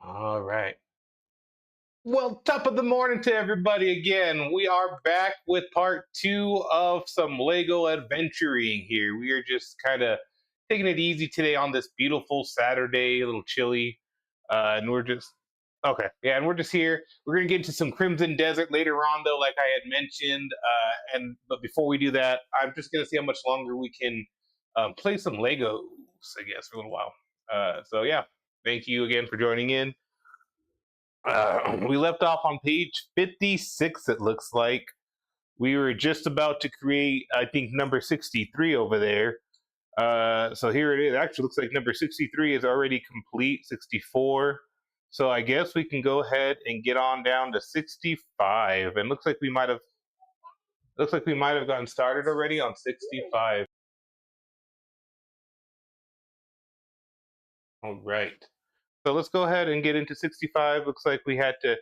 All right. Well, top of the morning to everybody again. We are back with part two of some Lego adventuring here. We are just kind of taking it easy today on this beautiful Saturday, a little chilly. And we're just, okay. Yeah, and we're just here. We're going to get into some Crimson Desert later on, though, like I had mentioned. But before we do that, I'm just going to see how much longer we can play some Legos, I guess, for a little while. So, yeah, thank you again for joining in. We left off on page 56, it looks like. We were just about to create, I think, number 63 over there. So here it is. Actually, looks like number 63 is already complete, 64. So I guess we can go ahead and get on down to 65. And looks like we might have gotten started already on 65. All right. So let's go ahead and get into 65. Looks like we had to.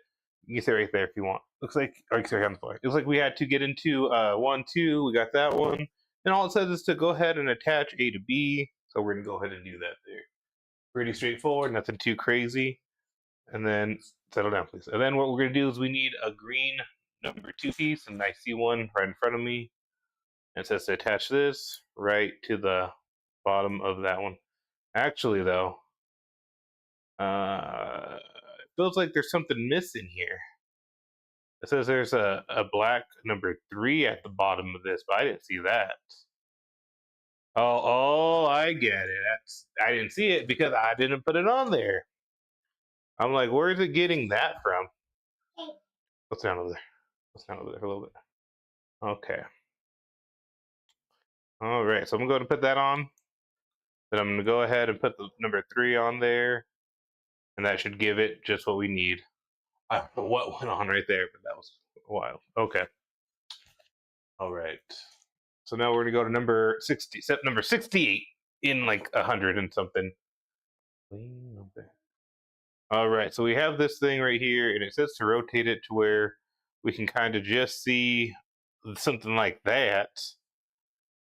You can say right there if you want. Looks like, or you can say on the floor. It looks like we had to get into 1, 2. We got that one. And all it says is to go ahead and attach A to B. So we're going to go ahead and do that there. Pretty straightforward, nothing too crazy. And then settle down, please. And then what we're going to do is we need a green number 2 piece. And I see one right in front of me. And it says to attach this right to the bottom of that one. Actually, though, it feels like there's something missing here. It says there's a black number 3 at the bottom of this, but I didn't see that. Oh, I get it. I didn't see it because I didn't put it on there. I'm like, where is it getting that from? What's down over there? What's down over there a little bit? Okay. All right. So I'm going to put that on. Then I'm going to go ahead and put the number 3 on there, and that should give it just what we need. I don't know what went on right there, but that was wild. Okay. All right. So now we're gonna go to number 60, step number 68 in like 100 and something. All right, so we have this thing right here, and it says to rotate it to where we can kind of just see something like that.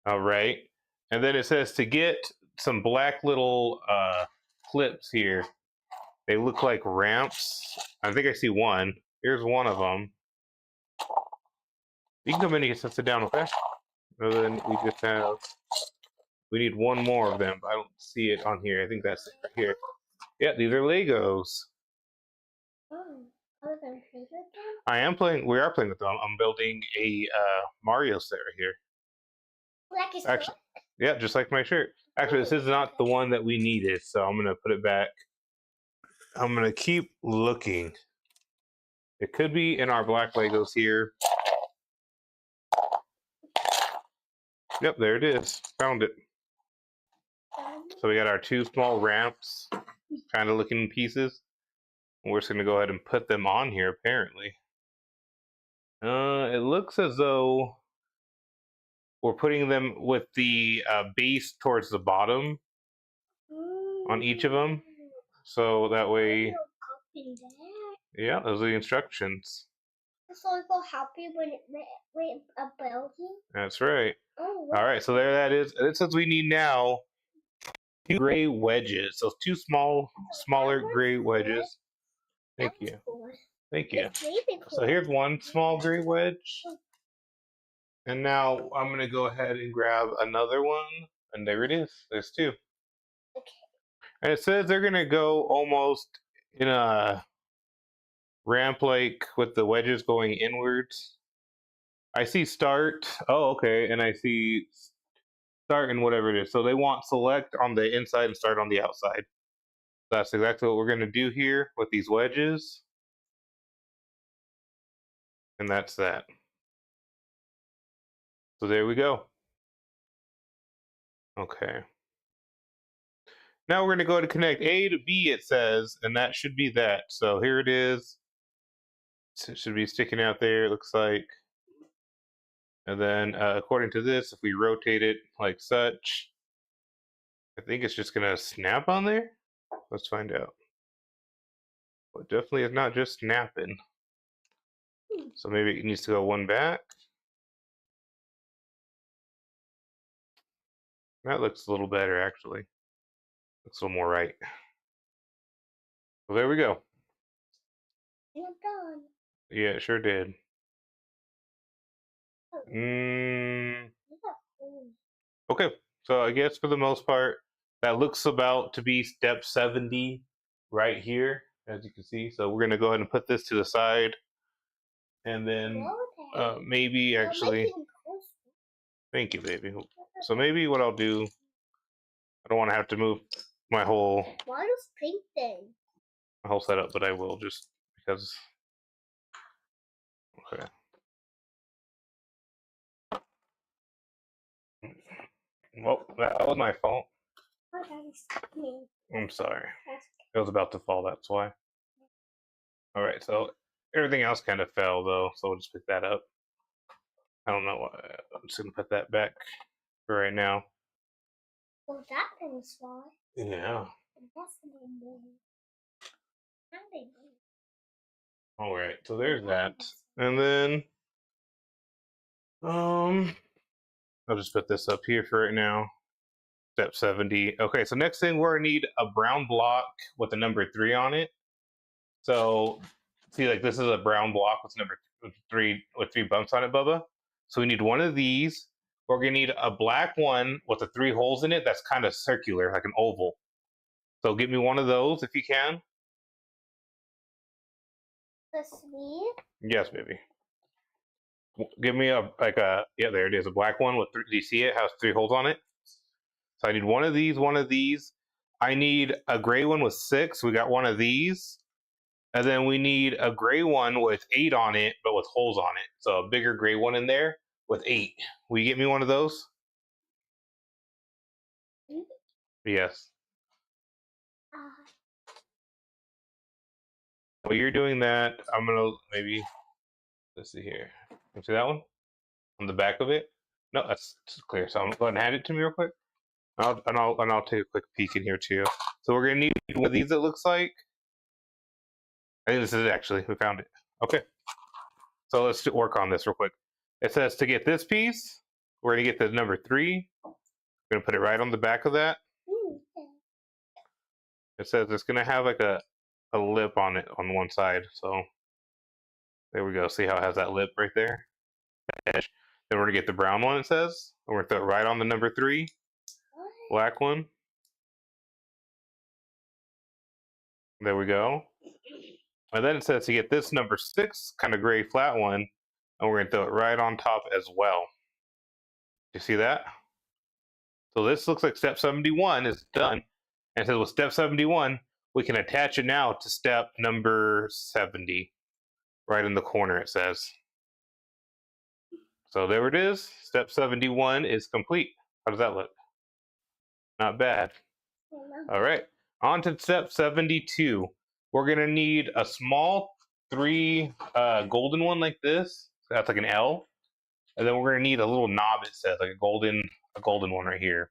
All right, and then it says to get some black little clips here. They look like ramps. I think I see one. Here's one of them. You can come in and sit down, okay? And then we just have. We need one more of them, but I don't see it on here. I think that's it right here. Yeah, these are Legos. Oh, are they playing with them? I am playing. We are playing with them. I'm building a Mario set right here. Like his Actually, yeah, just like my shirt. Actually, this is not the one that we needed, so I'm gonna put it back. I'm gonna keep looking. It could be in our black Legos here. Yep, there it is. Found it. So we got our 2 small ramps, kind of looking pieces. We're just gonna go ahead and put them on here. Apparently, it looks as though we're putting them with the base towards the bottom on each of them. So that way, yeah, those are the instructions. So it will help you when with a building. That's right. Oh, All right, so there that is. And it says we need now 2 gray wedges. So 2 smaller gray wedges. Thank you. Thank you. So here's one small gray wedge. And now I'm going to go ahead and grab another one. And there it is. There's 2. Okay. And it says they're going to go almost in a ramp like with the wedges going inwards. I see start. Oh, okay. And I see start and whatever it is. So they want select on the inside and start on the outside. That's exactly what we're going to do here with these wedges. And that's that. So there we go. Okay. Now we're going to go to connect A to B, it says, and that should be that. So here it is. It should be sticking out there, it looks like. And then according to this, if we rotate it like such, I think it's just going to snap on there. Let's find out. Well, it definitely is not just snapping. So maybe it needs to go one back. That looks a little better, actually. Looks a little more right. Well, there we go. And I'm done. Yeah, it sure did. Oh, Mm, you got cool. okay, so I guess for the most part, that looks about to be step 70 right here, as you can see. So we're gonna go ahead and put this to the side, and then Well, okay. maybe You're actually, making close. thank you, baby. So maybe what I'll do, I don't want to have to move my whole Why does pink thing? setup, but I will just because. Okay. Well, that was my fault. Oh, daddy's me. I'm sorry. That's It was about to fall. That's why. All right. So everything else kind of fell though, so we'll just pick that up. I don't know. I'm just gonna put that back for right now. well, that thing's fly. Yeah. And that's the name boy. How they do? All right. So there's that, and then um, I'll just put this up here for right now. Step 70. Okay. So next thing we're gonna need a brown block with the number 3 on it. So see, like this is a brown block with number with 3 bumps on it, Bubba. So we need one of these. We're gonna need a black one with the 3 holes in it that's kind of circular, like an oval. So give me one of those if you can. The sweet? Yes, baby. Give me a yeah, there it is, a black one with 3. Do you see it? It has 3 holes on it. So I need one of these, one of these. I need a gray one with 6. We got one of these. And then we need a gray one with 8 on it, but with holes on it. So a bigger gray one in there with 8. Will you get me one of those? Yes. Uh, While you're doing that, I'm gonna maybe let's see here. You see that one on the back of it? No, that's clear. So I'm going to hand it to me real quick. I'll take a quick peek in here too. So we're gonna need one of these. It looks like. I think this is it actually. We found it. Okay. So let's work on this real quick. It says to get this piece, we're gonna get the number 3. We're gonna put it right on the back of that. It says it's gonna have like a lip on it on one side. So there we go. See how it has that lip right there? Edge. Then we're gonna get the brown one. It says. And we're gonna throw it right on the number 3, black one. There we go. And then it says to get this number 6, kind of gray flat one, and we're gonna throw it right on top as well. You see that? So this looks like step 71 is done. And it says with step 71, we can attach it now to step number 70. Right in the corner it says. So there it is. Step 71 is complete. How does that look? Not bad. All right. On to step 72. We're going to need a small 3 golden one like this. So that's like an L. And then we're going to need a little knob, it says, like a golden one right here.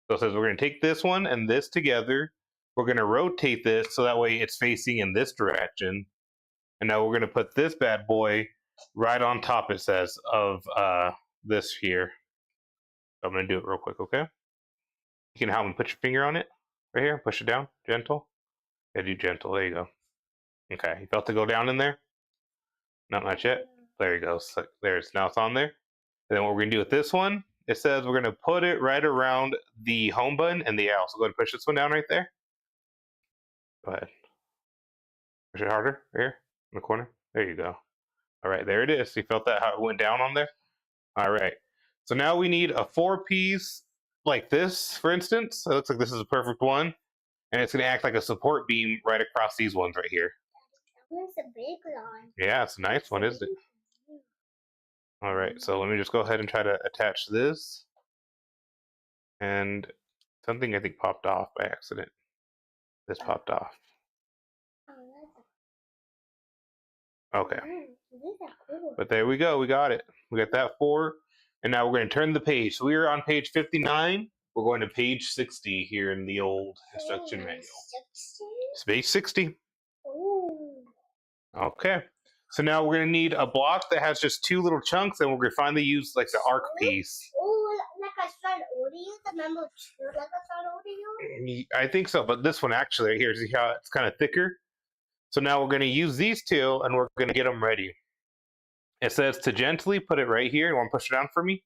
So it says we're going to take this one and this together. We're going to rotate this so that way it's facing in this direction. And now we're going to put this bad boy right on top, it says, of this here. I'm going to do it real quick, okay? You can help me put your finger on it right here. Push it down, gentle. Yeah, do gentle. There you go. Okay, you felt it go down in there? No, not yet. There you go. So there's now it's on there. And then what we're going to do with this one, it says we're going to put it right around the home button and the L. So go ahead and push this one down right there. Go ahead. Push it harder right here in the corner. There you go. All right, there it is. You felt that how it went down on there? All right. So now we need a 4-piece like this, for instance. It looks like this is a perfect one. And it's going to act like a support beam right across these ones right here. that one's a big one. Yeah, it's a nice one, isn't it? All right, so let me just go ahead and try to attach this. And something I think popped off by accident. This popped off. Okay. But there we go. We got it. We got that 4. And now we're going to turn the page. So we are on page 59. We're going to page 60 here in the old instruction manual. It's page 60. Ooh. Okay. So now we're going to need a block that has just 2 little chunks, and we're going to finally use like the arc piece. Oh, like I started we use the number two like I thought audio? I think so, but this one actually right here, see how it's kind of thicker? So now we're going to use these two and we're going to get them ready. It says to gently put it right here. You want to push it down for me?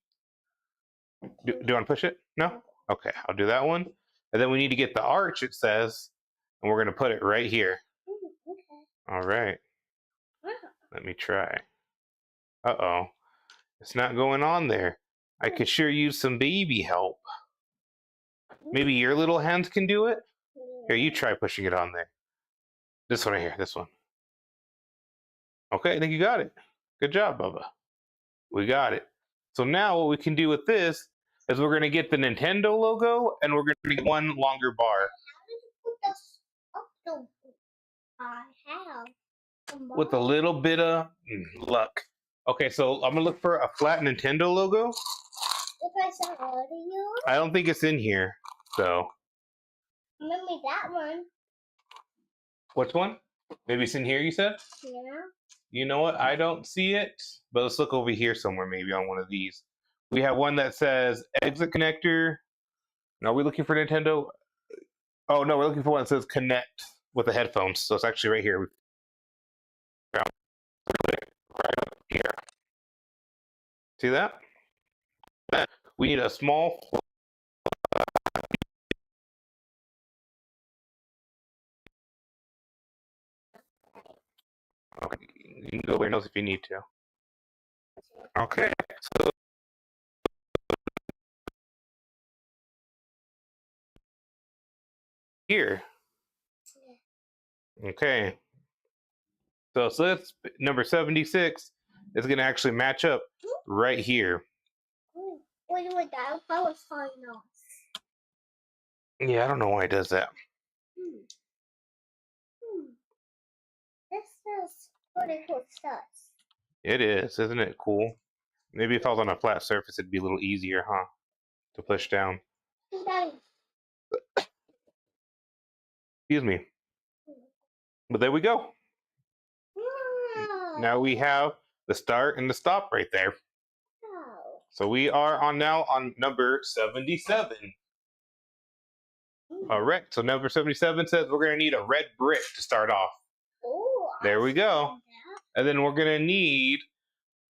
Do you want to push it? No? Okay, I'll do that one. And then we need to get the arch, it says, and we're going to put it right here. Okay. All right. Let me try. Uh-oh. It's not going on there. I could sure use some baby help. Maybe your little hands can do it? Here, you try pushing it on there. This one right here, this one. Okay, I think you got it. Good job, Bubba. We got it. So now what we can do with this is we're going to get the Nintendo logo and we're going to get one longer bar. How did you put this up the I have. With a little bit of luck. Okay, so I'm going to look for a flat Nintendo logo. If I saw audio? I don't think it's in here, so. Maybe that one. Which one? Maybe it's in here, you said? Yeah. You know what? I don't see it, but let's look over here somewhere, maybe on one of these. We have one that says exit connector. Are we looking for Nintendo? Oh, no, we're looking for one that says connect with the headphones. So it's actually right here. Right up here. See that? We need a small. Okay, you can go where else if you need to. Okay, so here. Okay. So that's number 76 is going to actually match up right here. Wait, that was falling off. Yeah, I don't know why it does that. This is pretty cool stuff. It is, isn't it cool? Maybe if I was on a flat surface, it'd be a little easier, huh? To push down. Excuse me. But there we go. Now we have the start and the stop right there. So we are now on number 77. All right, so number 77 says we're going to need a red brick to start off. There we go. And then we're going to need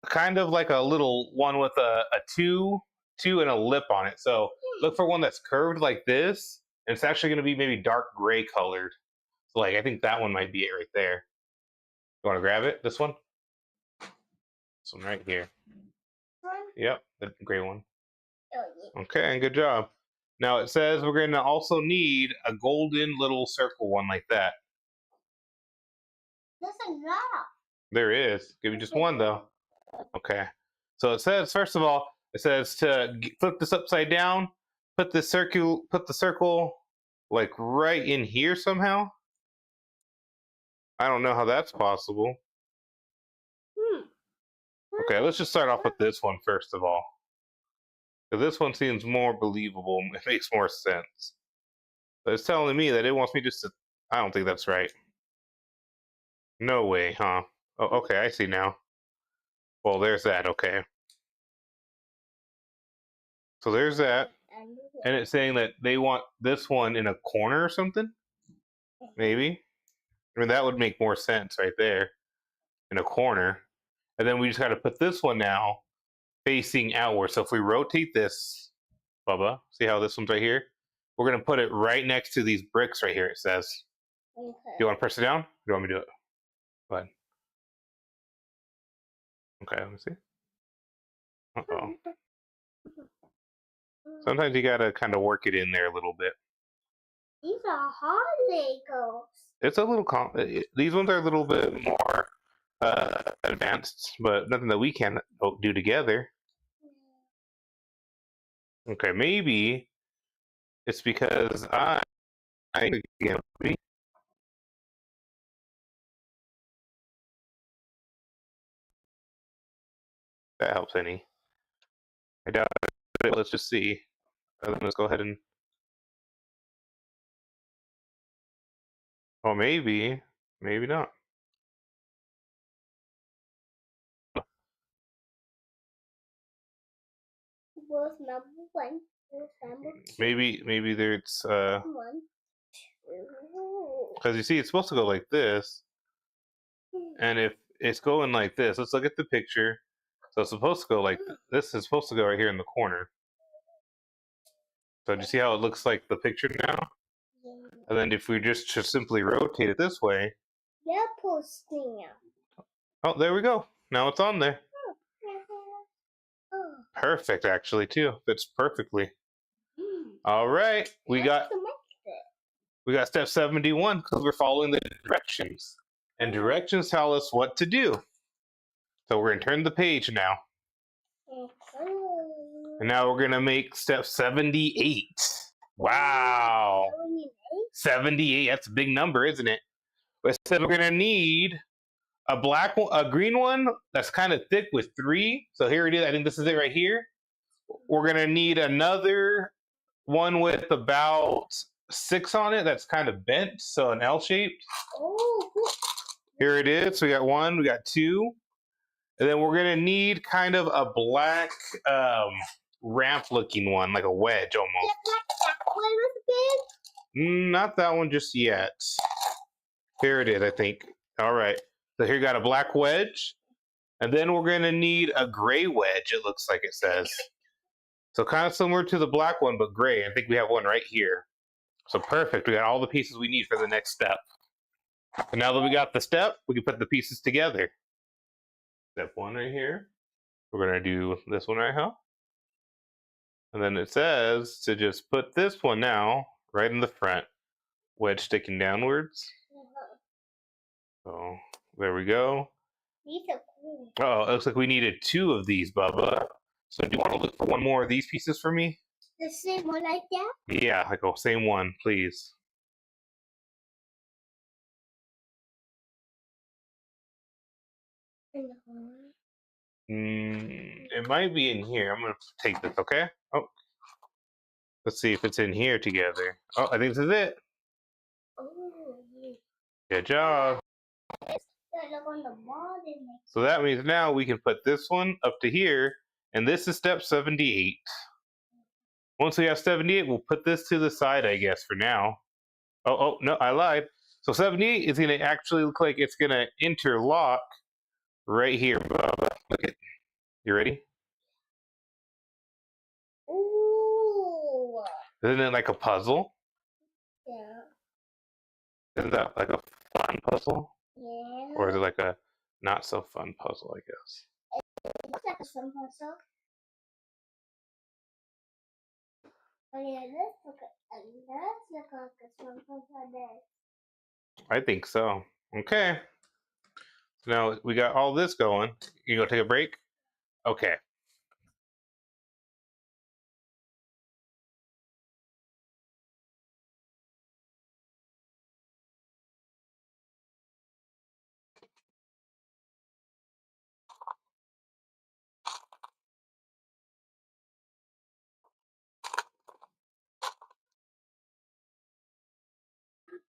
kind of like a little one with a two and a lip on it. So look for one that's curved like this. And it's actually going to be maybe dark gray colored. So like, I think that one might be it right there. You want to grab it? This one? This one right here. Yep, the gray one. Okay, good job. Now it says we're going to also need a golden little circle one like that. There's a lot. There is. Give me just one though. Okay. So it says, first of all, it says to flip this upside down, put the circle like right in here somehow. I don't know how that's possible. Okay, let's just start off with this one first of all. Because this one seems more believable. It makes more sense. But it's telling me that it wants me just to... I don't think that's right. No way, huh? Oh, okay, I see now. Well, there's that, okay. So there's that. And it's saying that they want this one in a corner or something? Maybe. I mean, that would make more sense right there. In a corner. And then we just got to put this one now facing outward. So if we rotate this, Bubba, see how this one's right here? We're going to put it right next to these bricks right here, it says. Okay. Do you want to press it down? Or do you want me to do it? Go ahead. Okay, let me see. Uh-oh. Sometimes you got to kind of work it in there a little bit. These are hard Legos. It's a little... These ones are a little bit more advanced, but nothing that we can do together. Okay, maybe it's because I can't be. That helps any. I doubt it. Let's just see. Let's go ahead and. Oh, maybe not. Where's number one? Where's number two? Maybe there's One, two. because you see it's supposed to go like this, and if it's going like this, let's look at the picture. So it's supposed to go like this is supposed to go right here in the corner. So do you see how it looks like the picture now? Yeah. And then if we just simply rotate it this way, They're posting it. oh, there we go. Now it's on there. Oh. Perfect, actually, too. Fits perfectly. Mm. All right, we got To make it. we got step 71 because we're following the directions, and directions tell us what to do. So we're gonna turn the page now, and now we're gonna make step 78. Wow, 78. That's a big number, isn't it? It said we're gonna need a green one that's kind of thick with 3. So here it is. I think this is it right here. We're gonna need another one with about 6 on it that's kind of bent, so an L shaped. Oh. Here it is. So we got 1, we got 2, and then we're gonna need kind of a black ramp looking one, like a wedge almost. Not that one just yet. Here it is, I think. All right. So here you got a black wedge, and then we're gonna need a gray wedge. It looks like it says. So kind of similar to the black one, but gray. I think we have one right here. So perfect. We got all the pieces we need for the next step. And now that we got the step, we can put the pieces together. Step 1 right here. We're going to do this one right here. And then it says to just put this one now right in the front. Wedge sticking downwards. So there we go. These are cool. Oh, it looks like we needed 2 of these, Bubba. So do you want to look for one more of these pieces for me? The same one like that? Yeah, like the same one, please. It might be in here. I'm going to take this, okay? Oh, let's see if it's in here together. Oh, I think this is it. Oh. Good job. Look on the bottom. So that means now we can put this one up to here, and this is step 78. Once we have 78, we'll put this to the side, I guess, for now. Oh, no, I lied. So 78 is going to actually look like it's going to interlock right here, Bubba. Look at, you ready? Ooh. Isn't it like a puzzle? Yeah. Isn't that like a fun puzzle? Yeah. Or is it like a not so fun puzzle, I guess? It looks like a fun puzzle. Oh yeah, let's look like a fun puzzle. I think so. Okay. So now we got all this going. You go take a break? Okay.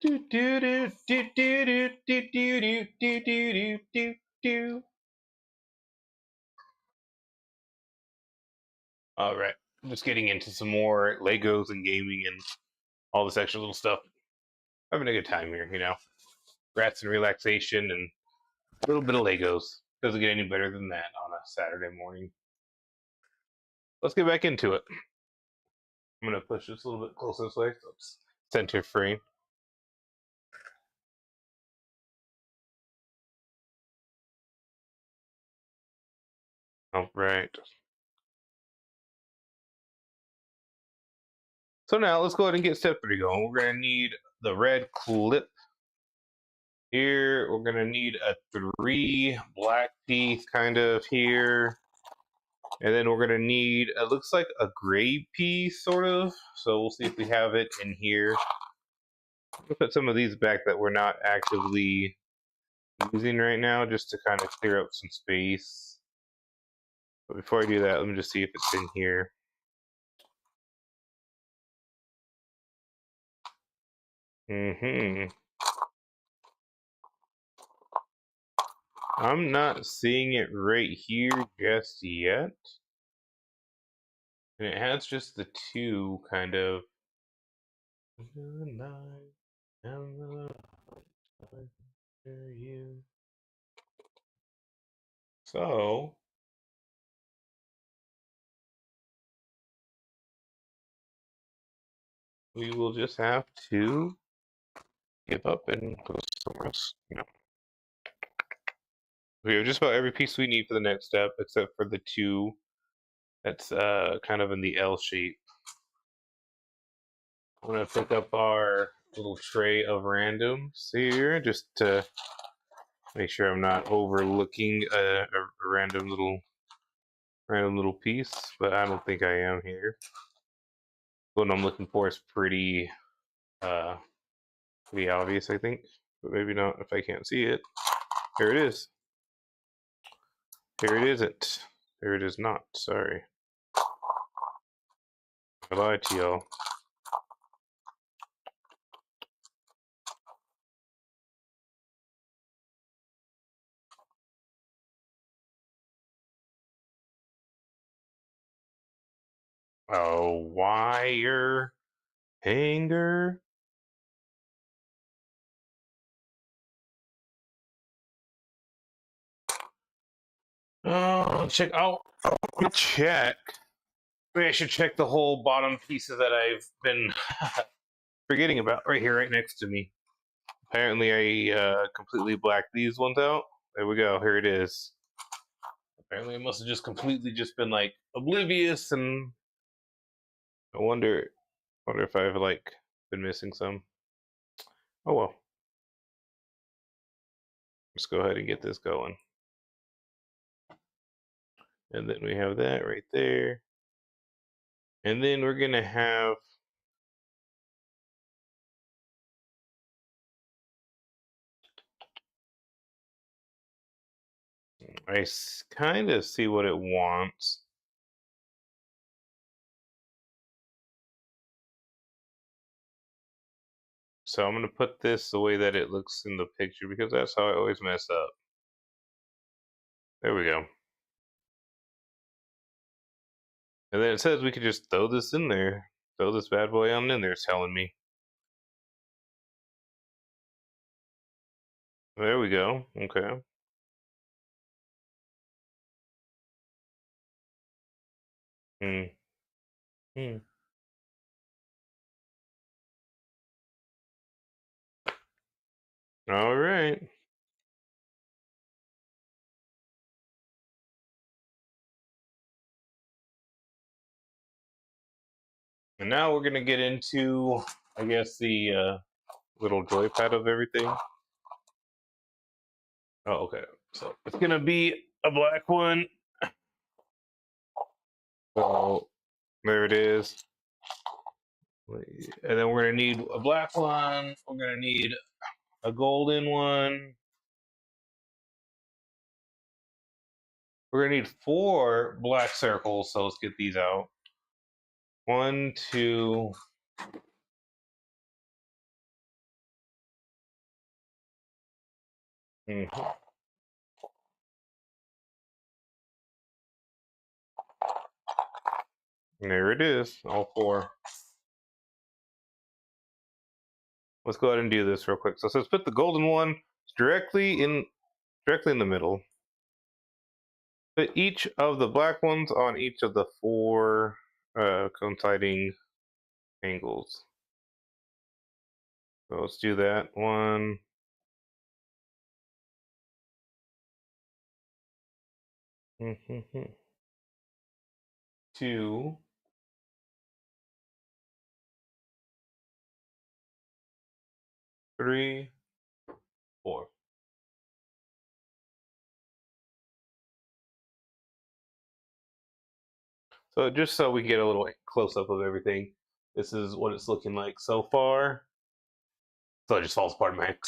Do do do do do do do do do do do do. All right, I'm just getting into some more Legos and gaming and all this extra little stuff. Having a good time here, you know. Rats and relaxation and a little bit of Legos. Doesn't get any better than that on a Saturday morning. Let's get back into it. I'm gonna push this a little bit closer this way so it's center frame. All right. So now let's go ahead and get step 3 going. We're gonna need the red clip. Here we're gonna need a 3 black piece kind of here. And then we're gonna need, it looks like a gray piece sort of. So we'll see if we have it in here. We'll put some of these back that we're not actively using right now just to kind of clear up some space. But before I do that, let me just see if it's in here. I'm not seeing it right here just yet. And it has just the two kind of. So we will just have to give up and go somewhere else. We have just about every piece we need for the next step, except for the two that's kind of in the L shape. I'm gonna pick up our little tray of randoms here, just to make sure I'm not overlooking a random little piece, but I don't think I am here. What I'm looking for is uh, pretty obvious, I think, but maybe not if I can't see it. Here it is. Here it isn't. Here it is not. Sorry. I lied to y'all. A wire hanger. Oh, check. I'll check. Maybe I should check the whole bottom pieces that I've been forgetting about right here, right next to me. Apparently, I completely blacked these ones out. There we go. Here it is. Apparently, I must have just completely just been like oblivious, and I wonder if I've like been missing some. Oh well. Let's go ahead and get this going. And then we have that right there. And then we're gonna have I kind of see what it wants. So I'm gonna put this the way that it looks in the picture because that's how I always mess up. There we go. And then it says we could just throw this in there. Throw this bad boy on in there, it's telling me. There we go. Okay. Hmm. Hmm. All right. And now we're gonna get into, I guess, the little joypad of everything. Oh, okay. So it's gonna be a black one. So there it is. And then we're gonna need a black one. We're gonna need a golden one. We're gonna need 4 black circles. So let's get these out. 1, 2. Mhm. There it is, all 4. Let's go ahead and do this real quick. So let's put the golden one directly in the middle. Put each of the black ones on each of the 4 coinciding angles. So let's do that. 1, 2, 3, 4. So just so we can get a little close up of everything, this is what it's looking like so far. So it just falls apart in my head.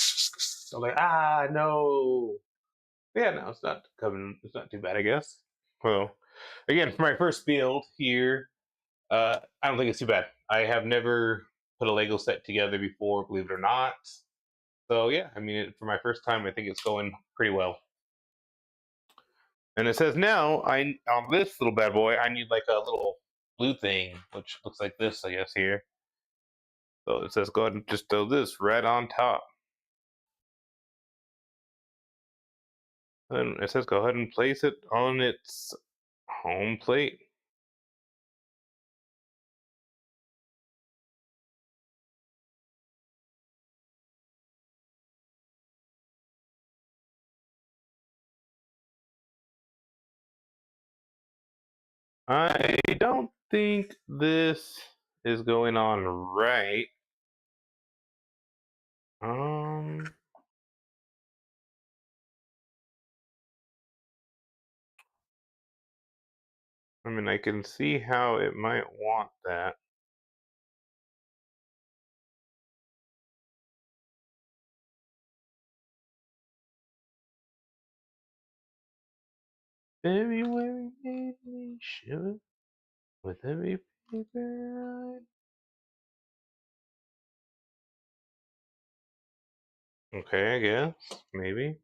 I'm like, no. Yeah, no, it's not coming. It's not too bad, I guess. Well, again, for my first build here, I don't think it's too bad. I have never put a Lego set together before, believe it or not. So yeah, I mean, for my first time, I think it's going pretty well. And it says now, I on this little bad boy, I need like a little blue thing, which looks like this, I guess, here. So it says go ahead and just throw this right on top. Then it says go ahead and place it on its home plate. I don't think this is going on right. Um, I mean, I can see how it might want that. February made me shiver with every paper Okay, I guess. Maybe.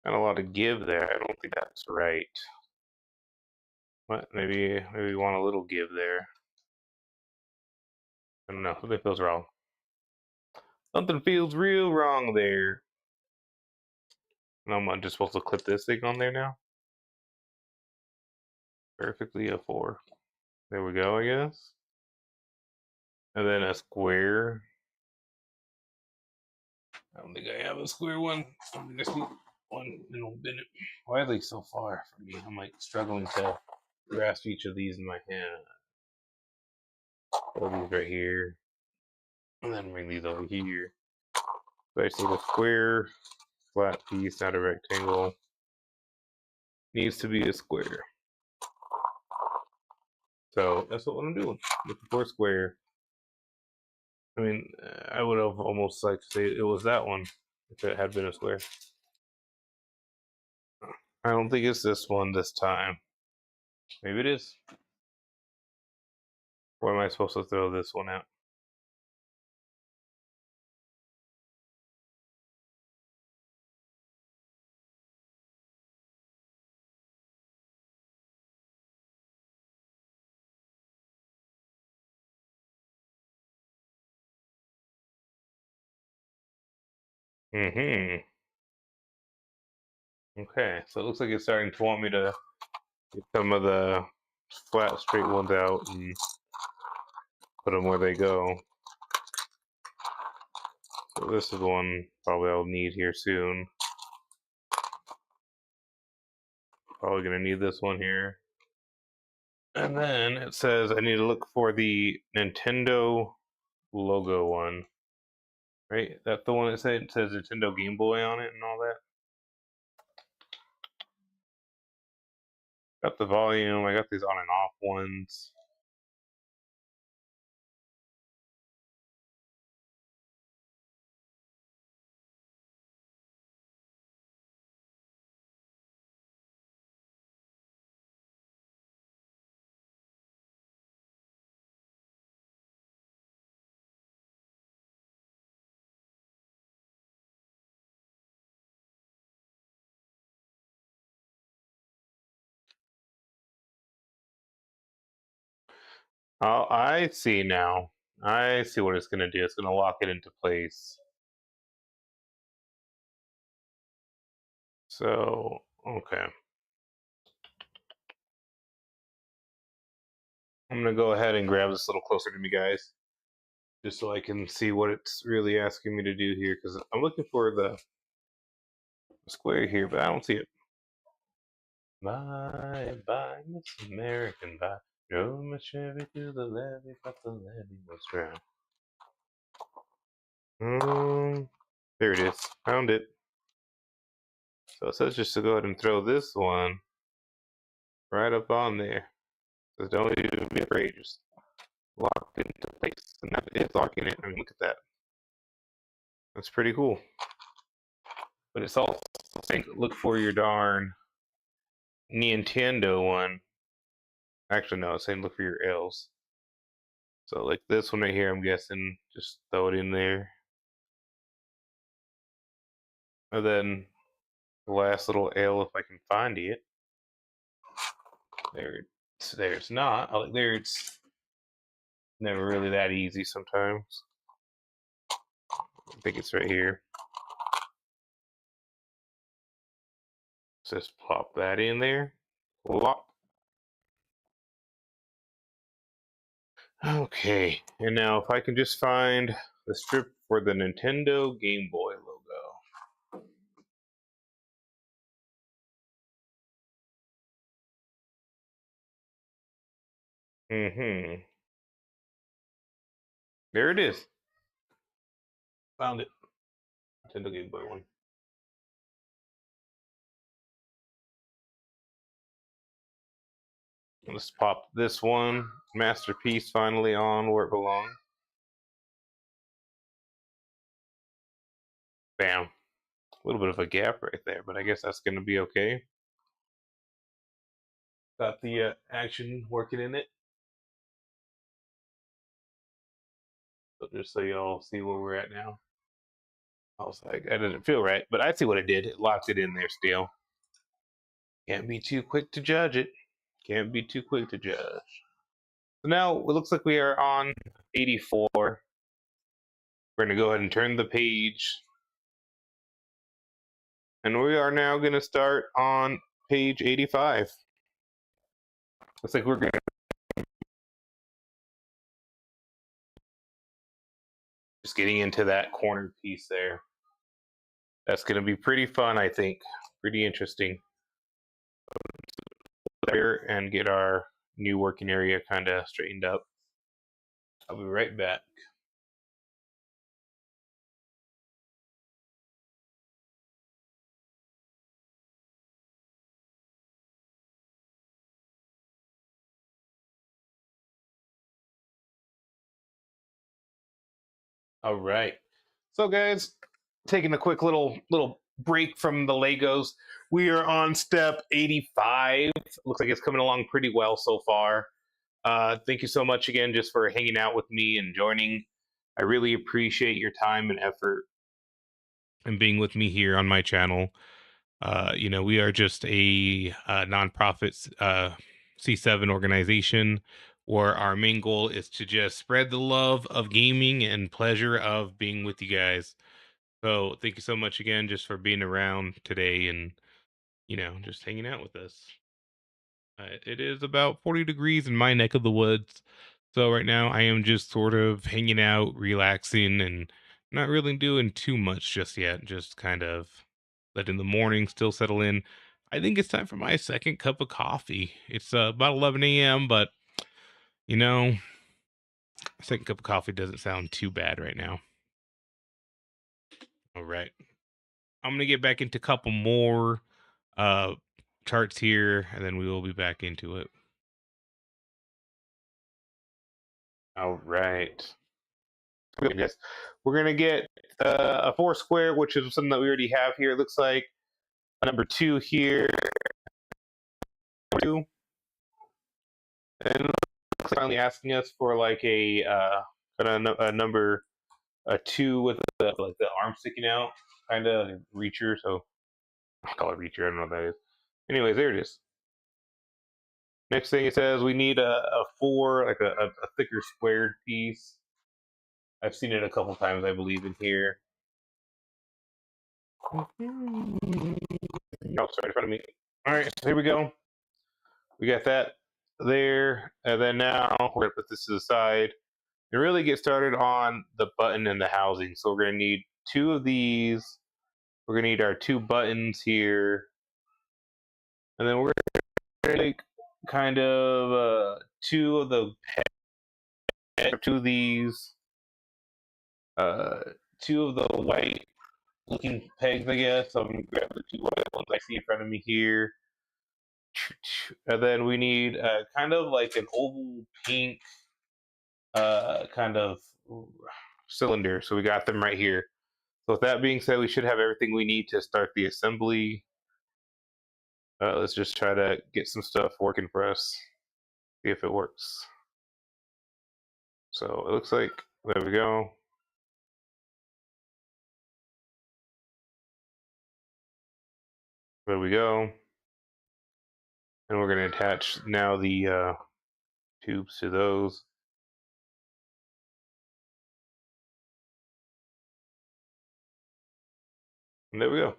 Got a lot of give there. I don't think that's right. What? Maybe we want a little give there. I don't know. Something feels wrong. Something feels real wrong there. And I'm just supposed to clip this thing on there now? Perfectly a 4. There we go, I guess. And then a square. I don't think I have a square one. I'm just one little bit widely so far for me. I'm like struggling to grasp each of these in my hand. Hold these right here. And then bring these over here. So I just need a square, flat piece, not a rectangle. Needs to be a square. So that's what I'm doing. Looking for a square. I mean, I would have almost liked to say it was that one if it had been a square. I don't think it's this one this time. Maybe it is. Where am I supposed to throw this one out? Mm-hmm. Okay, so it looks like it's starting to want me to get some of the flat, straight ones out and put them where they go. So this is one probably I'll need here soon. Probably gonna need this one here. And then it says I need to look for the Nintendo logo one. Right? That's the one that says Nintendo Game Boy on it and all that. Got the volume. I got these on and off ones. Oh, I see now. I see what it's gonna do. It's gonna lock it into place. So, okay. I'm gonna go ahead and grab this a little closer to me, guys, just so I can see what it's really asking me to do here. Because I'm looking for the square here, but I don't see it. Bye, bye, Miss American, bye. Drove my Chevy to the levee, but the levee was dry. There it is. Found it. So it says just to go ahead and throw this one right up on there. So don't even be afraid. Just lock it into place. And that is locking it. I mean, look at that. That's pretty cool. But it's also saying look for your darn Nintendo one. Actually, no, it's saying look for your L's. So like this one right here, I'm guessing, just throw it in there. And then the last little L if I can find it. There There's not. Like there, it's never really that easy sometimes. I think it's right here. Just plop that in there. Plop. Okay, and now if I can just find the strip for the Nintendo Game Boy logo. Mm-hmm. There it is. Found it. Nintendo Game Boy one. Let's pop this one. Masterpiece finally on where it belongs. Bam. A little bit of a gap right there, but I guess that's going to be okay. Got the action working in it. So just so y'all see where we're at now. I was like, that didn't feel right, but I see what it did. It locked it in there still. Can't be too quick to judge it. Can't be too quick to judge. So now it looks like we are on 84. We're going to go ahead and turn the page. And we are now going to start on page 85. Looks like we're going to just getting into that corner piece there. That's going to be pretty fun, I think. Pretty interesting. There and get our new working area kind of straightened up. I'll be right back. All right. So guys, taking a quick little break from the Legos. We are on step 85. Looks like it's coming along pretty well so far. Thank you so much again just for hanging out with me and joining. I really appreciate your time and effort and being with me here on my channel. We are just a nonprofit C7 organization where our main goal is to just spread the love of gaming and pleasure of being with you guys. So thank you so much again just for being around today and, just hanging out with us. It is about 40 degrees in my neck of the woods. So right now I am just sort of hanging out, relaxing, and not really doing too much just yet. Just kind of letting the morning still settle in. I think it's time for my second cup of coffee. It's about 11 a.m., but you know, second cup of coffee doesn't sound too bad right now. All right. I'm going to get back into a couple more uh, charts here, and then we will be back into it. All right. Yes, we're gonna get a four square, which is something that we already have here. It looks like a number two here, two, and it's finally asking us for like a number a two with the arm sticking out, kind of reacher. So I'll call it reacher. I don't know what that is. Anyways, there it is. Next thing it says we need a four, like a thicker squared piece. I've seen it a couple times, I believe, in here. Oh, sorry, in front of me. All right, so here we go. We got that there, and then now we're gonna put this to the side and really get started on the button and the housing. So we're gonna need two of these. We're gonna need our two buttons here, and then we're gonna take kind of two of the two of these, uh, two of the white looking pegs, I guess. So I'm gonna grab the two white ones I see in front of me here. And then we need kind of like an oval pink kind of cylinder. So we got them right here. So with that being said, we should have everything we need to start the assembly. Let's just try to get some stuff working for us. See if it works. So it looks like, there we go. There we go. And we're going to attach now the tubes to those. And there we go.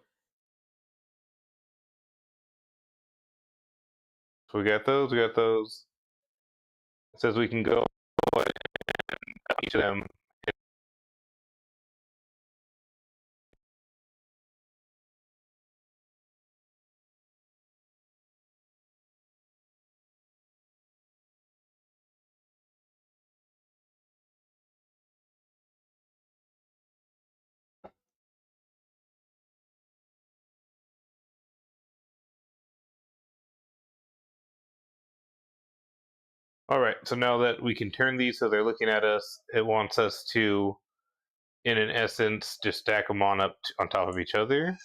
So we got those. We got those. It says we can go each of them. All right. So now that we can turn these so they're looking at us, it wants us to, in an essence, just stack them on up on top of each other.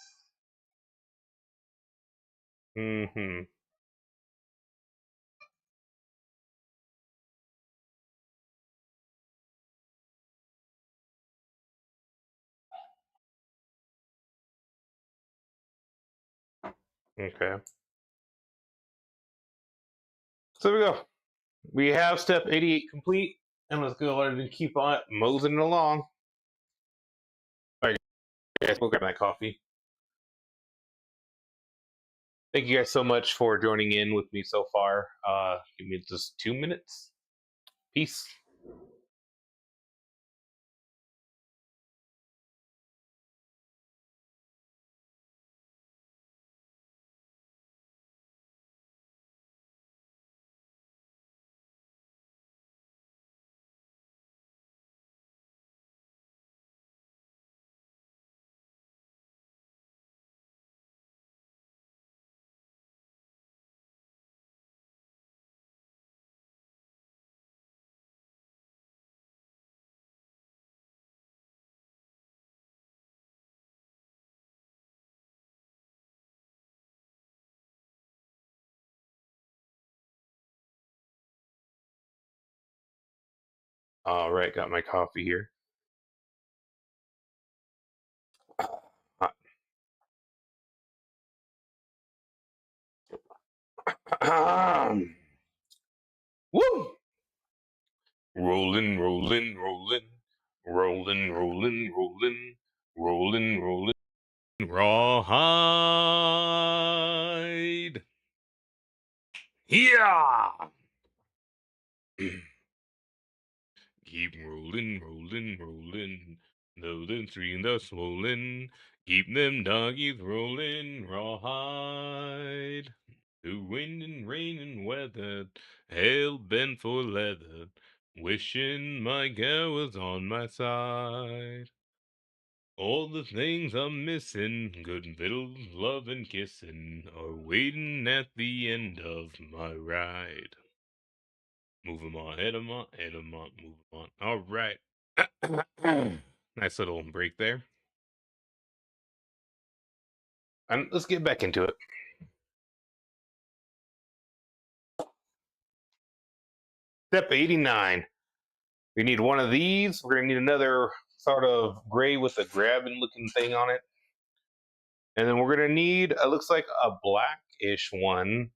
Mm-hmm. Okay. So there we go. We have step 88 complete, and let's go ahead and keep on moseying along. All right, guys, we'll grab that coffee. Thank you guys so much for joining in with me so far. Give me just 2 minutes. Peace. All right, got my coffee here. Woo! Rolling, rolling, rolling, rolling, rolling, rolling, rolling, rolling. Rawhide. Yeah. Keep rolling, rolling, rolling. Though the streams are swollen, keep them doggies rolling. Rawhide. Through wind and rain and weather, hell bent for leather, wishing my gal was on my side. All the things I'm missing, good victuals, love and kissing, are waiting at the end of my ride. Move 'em on, head 'em on, head 'em on, move 'em on. All right. Nice little break there. And let's get back into it. Step 89. We need one of these. We're going to need another sort of gray with a grabbing looking thing on it. And then we're going to need, it looks like a blackish one.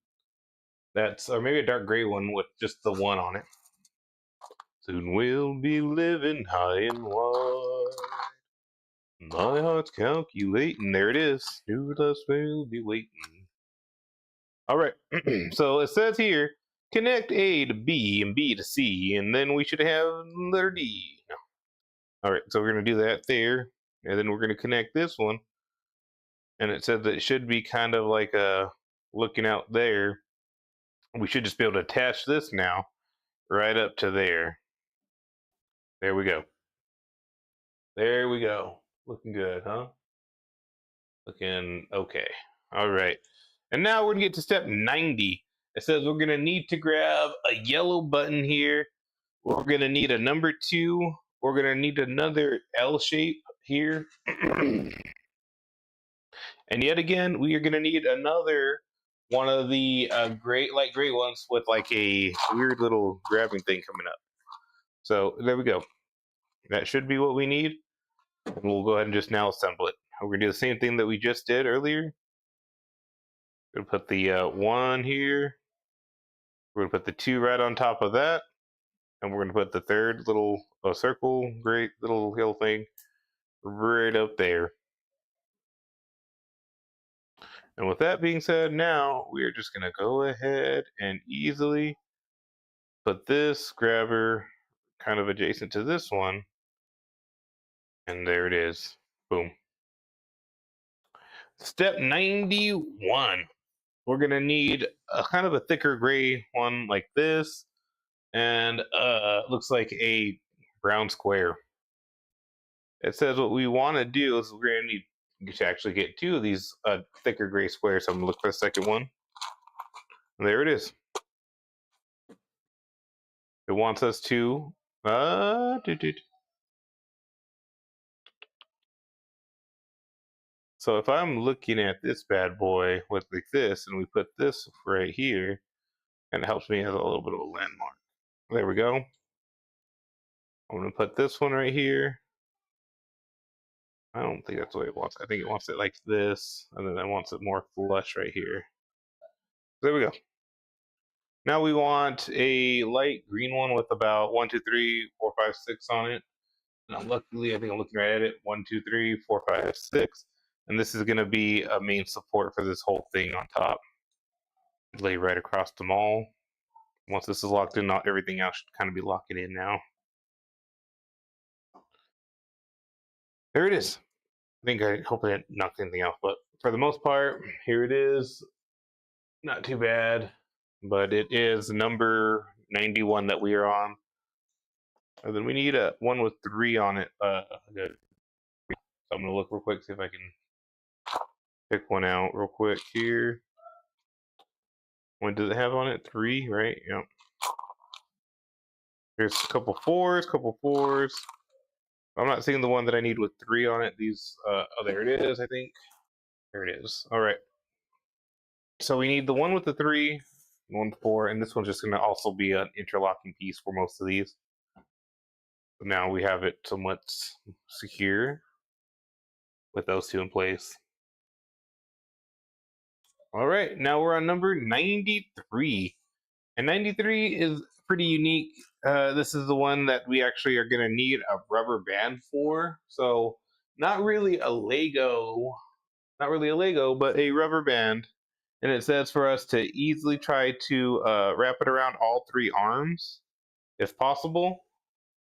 That's, or maybe a dark gray one with just the one on it. Soon we'll be living high and wide. My heart's calculating. There it is. New dust will be waiting. All right. So it says here, connect A to B and B to C, and then we should have letter D. All right. So we're going to do that there, and then we're going to connect this one. And it said that it should be kind of like looking out there. We should just be able to attach this now right up to there. There we go. There we go. Looking good, huh? Looking okay. All right. And now we're going to get to step 90. It says we're going to need to grab a yellow button here. We're going to need a number 2. We're going to need another L shape here. And yet again, we are going to need another one of the light gray ones with like a weird little grabbing thing coming up. So there we go. That should be what we need. And we'll go ahead and just now assemble it. We're going to do the same thing that we just did earlier. We're gonna put the 1 here. We're gonna put the 2 right on top of that, and we're gonna put the third little circle, great little hill thing, right up there. And with that being said, now we are just gonna go ahead and easily put this grabber kind of adjacent to this one, and there it is. Boom. Step 91. We're gonna need a kind of a thicker gray one like this, and looks like a brown square. It says what we want to do is we're gonna need to actually get 2 of these thicker gray squares. So I'm gonna look for the second one. And there it is. It wants us to so if I'm looking at this bad boy with like this, and we put this right here, and it helps me as a little bit of a landmark. There we go. I'm gonna put this one right here. I don't think that's the way it wants. I think it wants it like this, and then it wants it more flush right here. There we go. Now we want a light green one with about 1, 2, 3, 4, 5, 6 on it. And luckily, I think I'm looking right at it. 1, 2, 3, 4, 5, 6. And this is going to be a main support for this whole thing on top. Lay right across them all. Once this is locked in, everything else should kind of be locking in now. There it is. I think I hopefully I knocked anything off, but for the most part, here it is. Not too bad, but it is number 91 that we are on. And then we need a one with 3 on it. So I'm gonna look real quick, see if I can pick one out real quick here. What does it have on it? 3, right? Yep. There's a couple 4s, couple 4s. I'm not seeing the one that I need with 3 on it. These, oh, there it is, I think. There it is. All right. So we need the one with the 3, one with 4, and this one's just gonna also be an interlocking piece for most of these. So now we have it somewhat secure with those 2 in place. All right, now we're on number 93. And 93 is pretty unique. This is the one that we actually are going to need a rubber band for. So, not really a Lego, but a rubber band. And it says for us to easily try to wrap it around all 3 arms, if possible,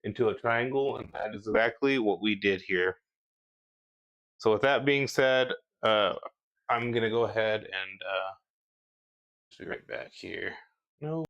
into a triangle. And that is exactly what we did here. So, with that being said, I'm going to go ahead and be right back here. No.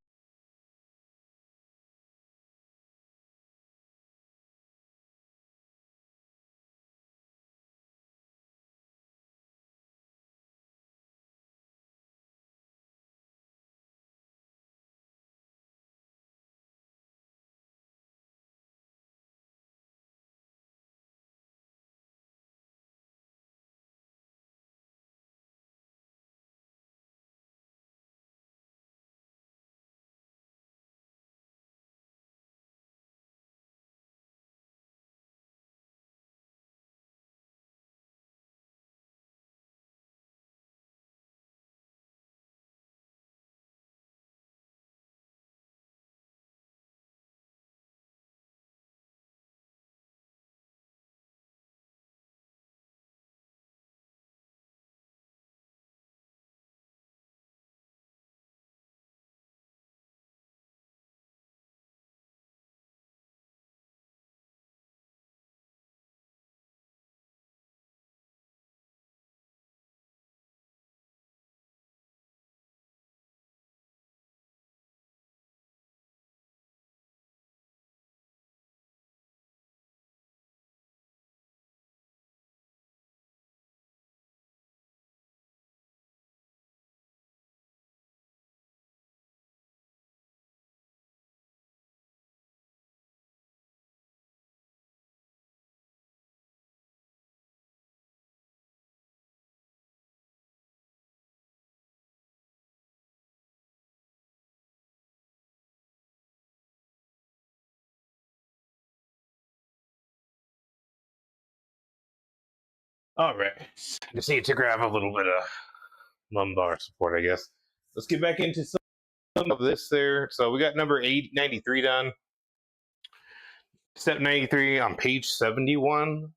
All right. Just need to grab a little bit of lumbar support, I guess. Let's get back into some of this there. So we got number 893 done. Step 93 on page 71.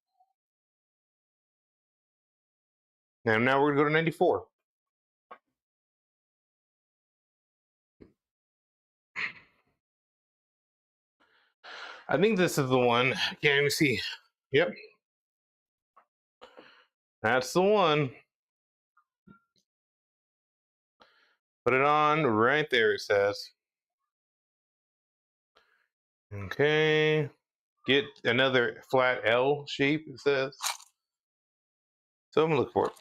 And now we're going to go to 94. I think this is the one. Can't even see. Yep. That's the one. Put it on right there, it says. Okay. Get another flat L shape, it says. So I'm going to look for it.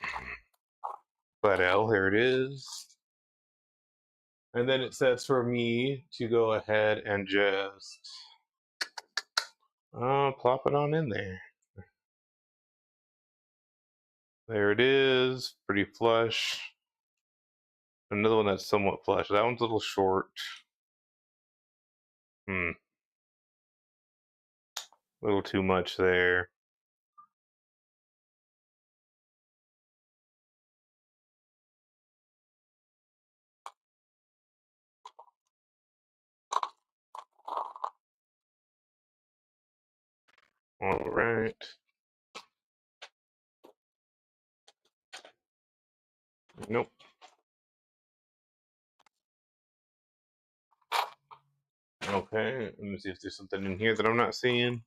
Flat L, here it is. And then it says for me to go ahead and just plop it on in there. There it is. Pretty flush. Another one that's somewhat flush. That one's a little short. A little too much there. All right. Nope. Okay. Let me see if there's something in here that I'm not seeing.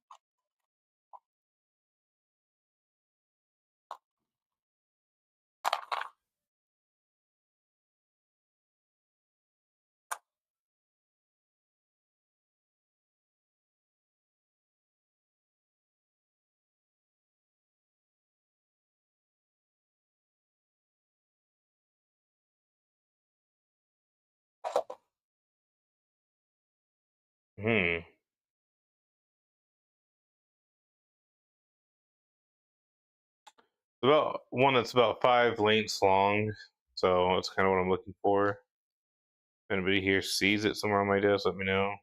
Hmm. About one that's about 5 lengths long. So that's kind of what I'm looking for. If anybody here sees it somewhere on my desk, let me know.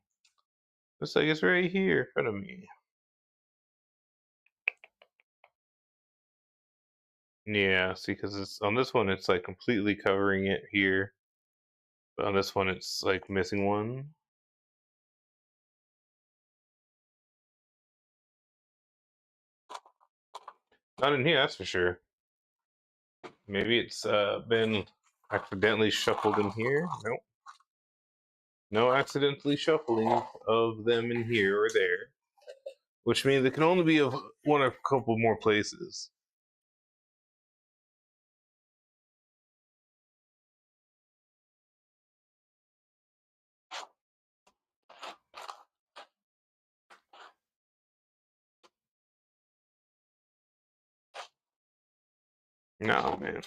Looks like it's right here in front of me. Yeah, see, because it's on this one, it's like completely covering it here. But on this one, it's like missing one. Not in here, that's for sure. Maybe it's been accidentally shuffled in here. Nope. No accidentally shuffling of them in here or there. Which means it can only be of one of a couple more places. No, man.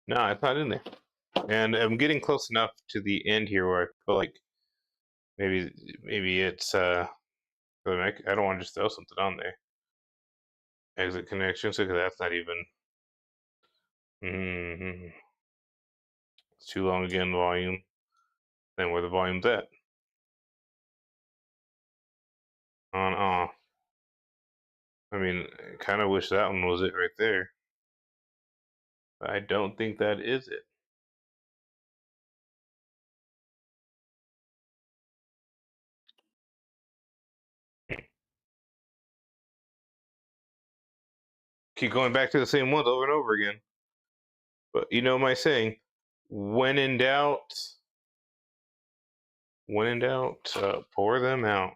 No, it's not in there. And I'm getting close enough to the end here where I feel like maybe it's I don't want to just throw something on there. Exit connection, so that's not even. It's too long again. Volume. Then where the volume's at. On off. I mean, I kind of wish that one was it right there. But I don't think that is it. Keep going back to the same ones over and over again. But you know my saying, when in doubt, pour them out.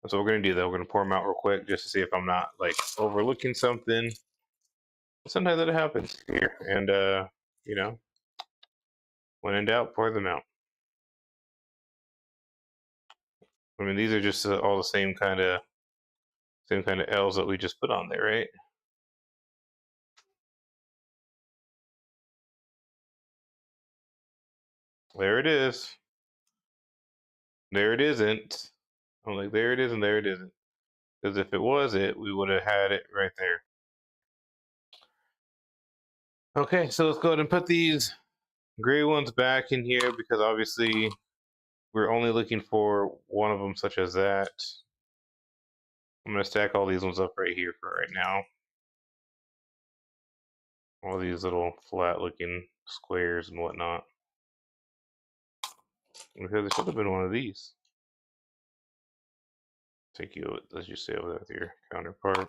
That's what we're gonna do though. We're gonna pour them out real quick just to see if I'm not like overlooking something. Sometimes that happens here, and you know, when in doubt, pour them out. I mean, these are just all the same kind of L's that we just put on there, right? There it is. There it isn't. I'm like, there it is, and there it isn't. Because if it was it, we would have had it right there. Okay, so let's go ahead and put these gray ones back in here because obviously we're only looking for one of them, such as that. I'm gonna stack all these ones up right here for right now. All these little flat looking squares and whatnot. Because there should have been one of these. Take you, as you say, over there with your counterpart.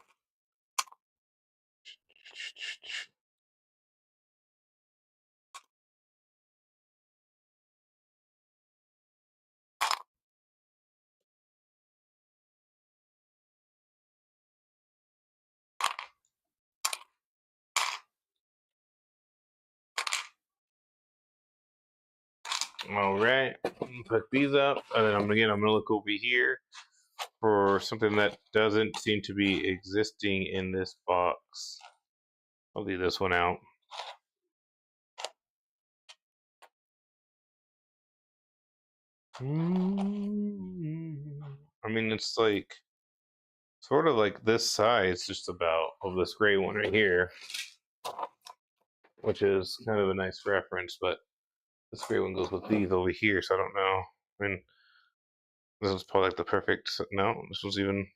All right, put these up, and then I'm gonna look over here for something that doesn't seem to be existing in this box. I'll leave this one out. I mean, it's like sort of like this size, just about, of this gray one right here, which is kind of a nice reference. But this gray one goes with these over here, so I don't know. I mean, this is probably like the perfect. No, this one's even.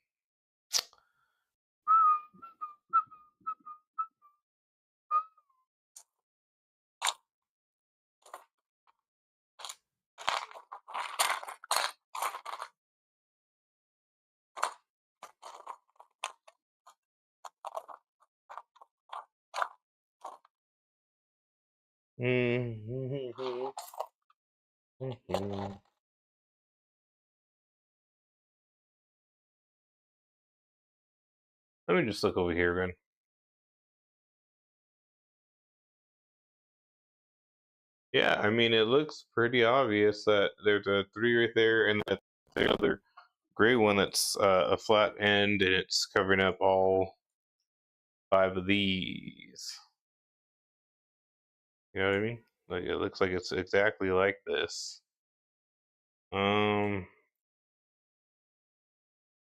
Let me just look over here again. Yeah, I mean, it looks pretty obvious that there's a 3 right there, and that the other gray one that's a flat end, and it's covering up all 5 of these. You know what I mean? Like, it looks like it's exactly like this. Um,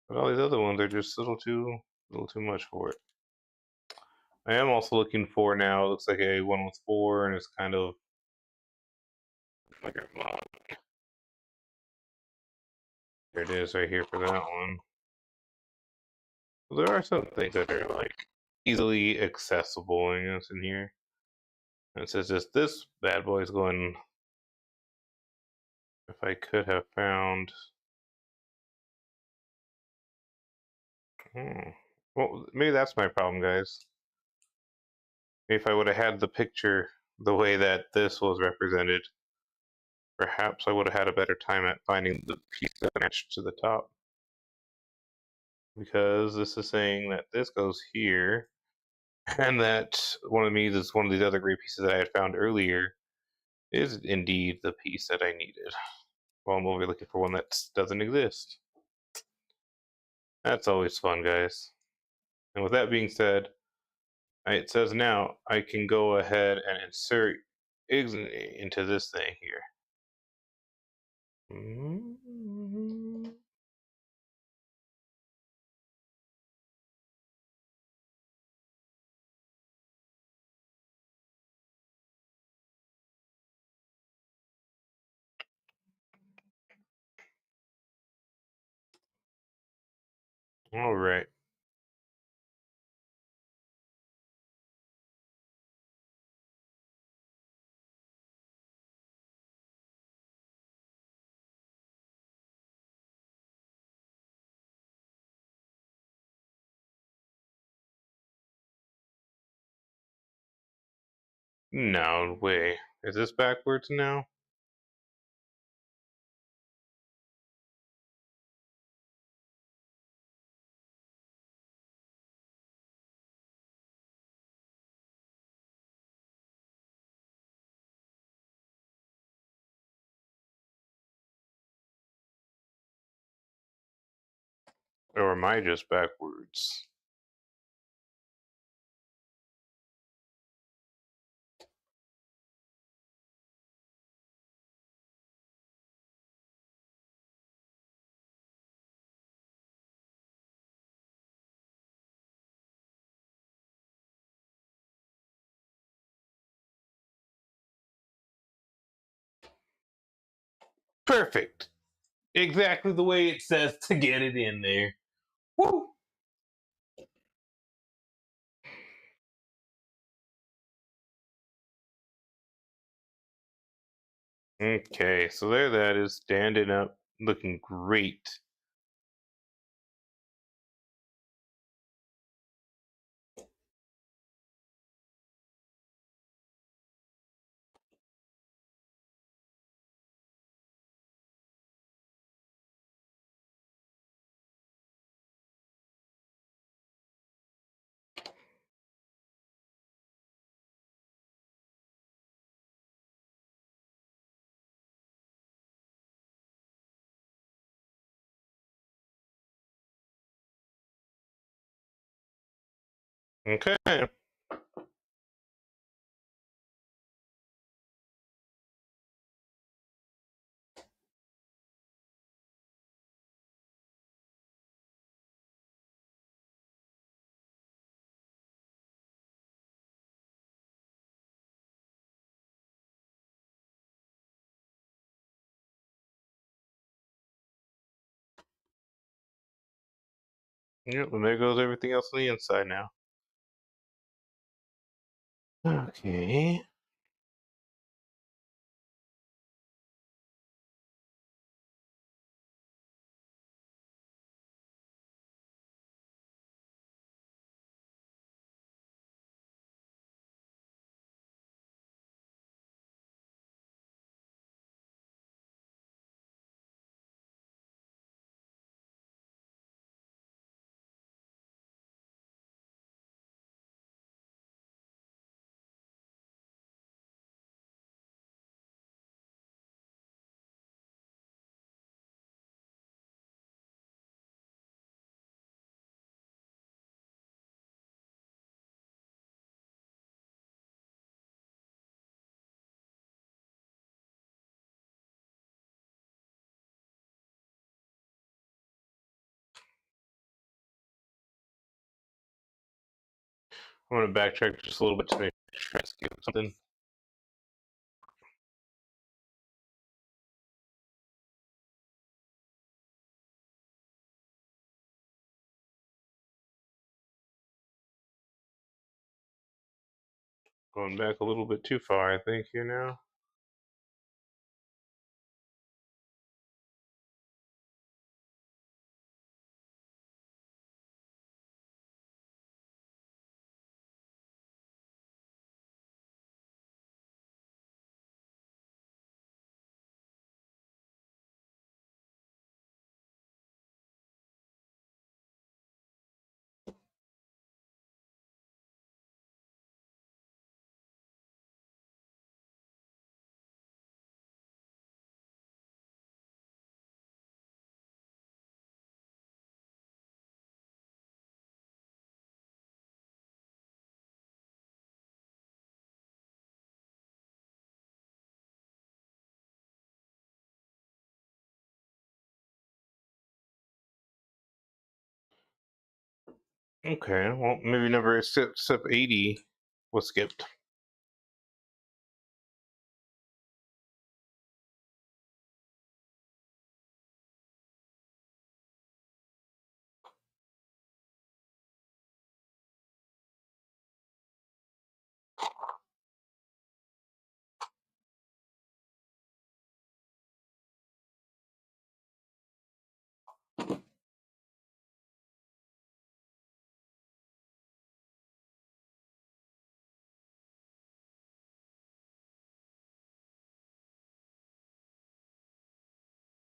but all these other ones are just a little too much for it. I am also looking for now. It looks like a one with 4, and it's kind of like a there it is right here for that one. Well, there are some things that are like easily accessible, I guess, in here. And it says just this bad boy is going. If I could have found. Hmm. Well, maybe that's my problem, guys. If I would have had the picture the way that this was represented, perhaps I would have had a better time at finding the piece that matched to the top. Because this is saying that this goes here, and that one of these is one of these other gray pieces that I had found earlier is indeed the piece that I needed. Well, I'm over looking for one that doesn't exist. That's always fun, guys. And with that being said, it says now I can go ahead and insert eggs into this thing here. All right. No way. Is this backwards now? Or am I just backwards? Perfect. Exactly the way it says to get it in there. Woo! Okay, so there that is, standing up, looking great. Okay. Yep, and there goes everything else on the inside now. Okay. I'm gonna backtrack just a little bit to make sure I skipped something. Going back a little bit too far, I think, here now. Okay, well, maybe number step 80 was skipped.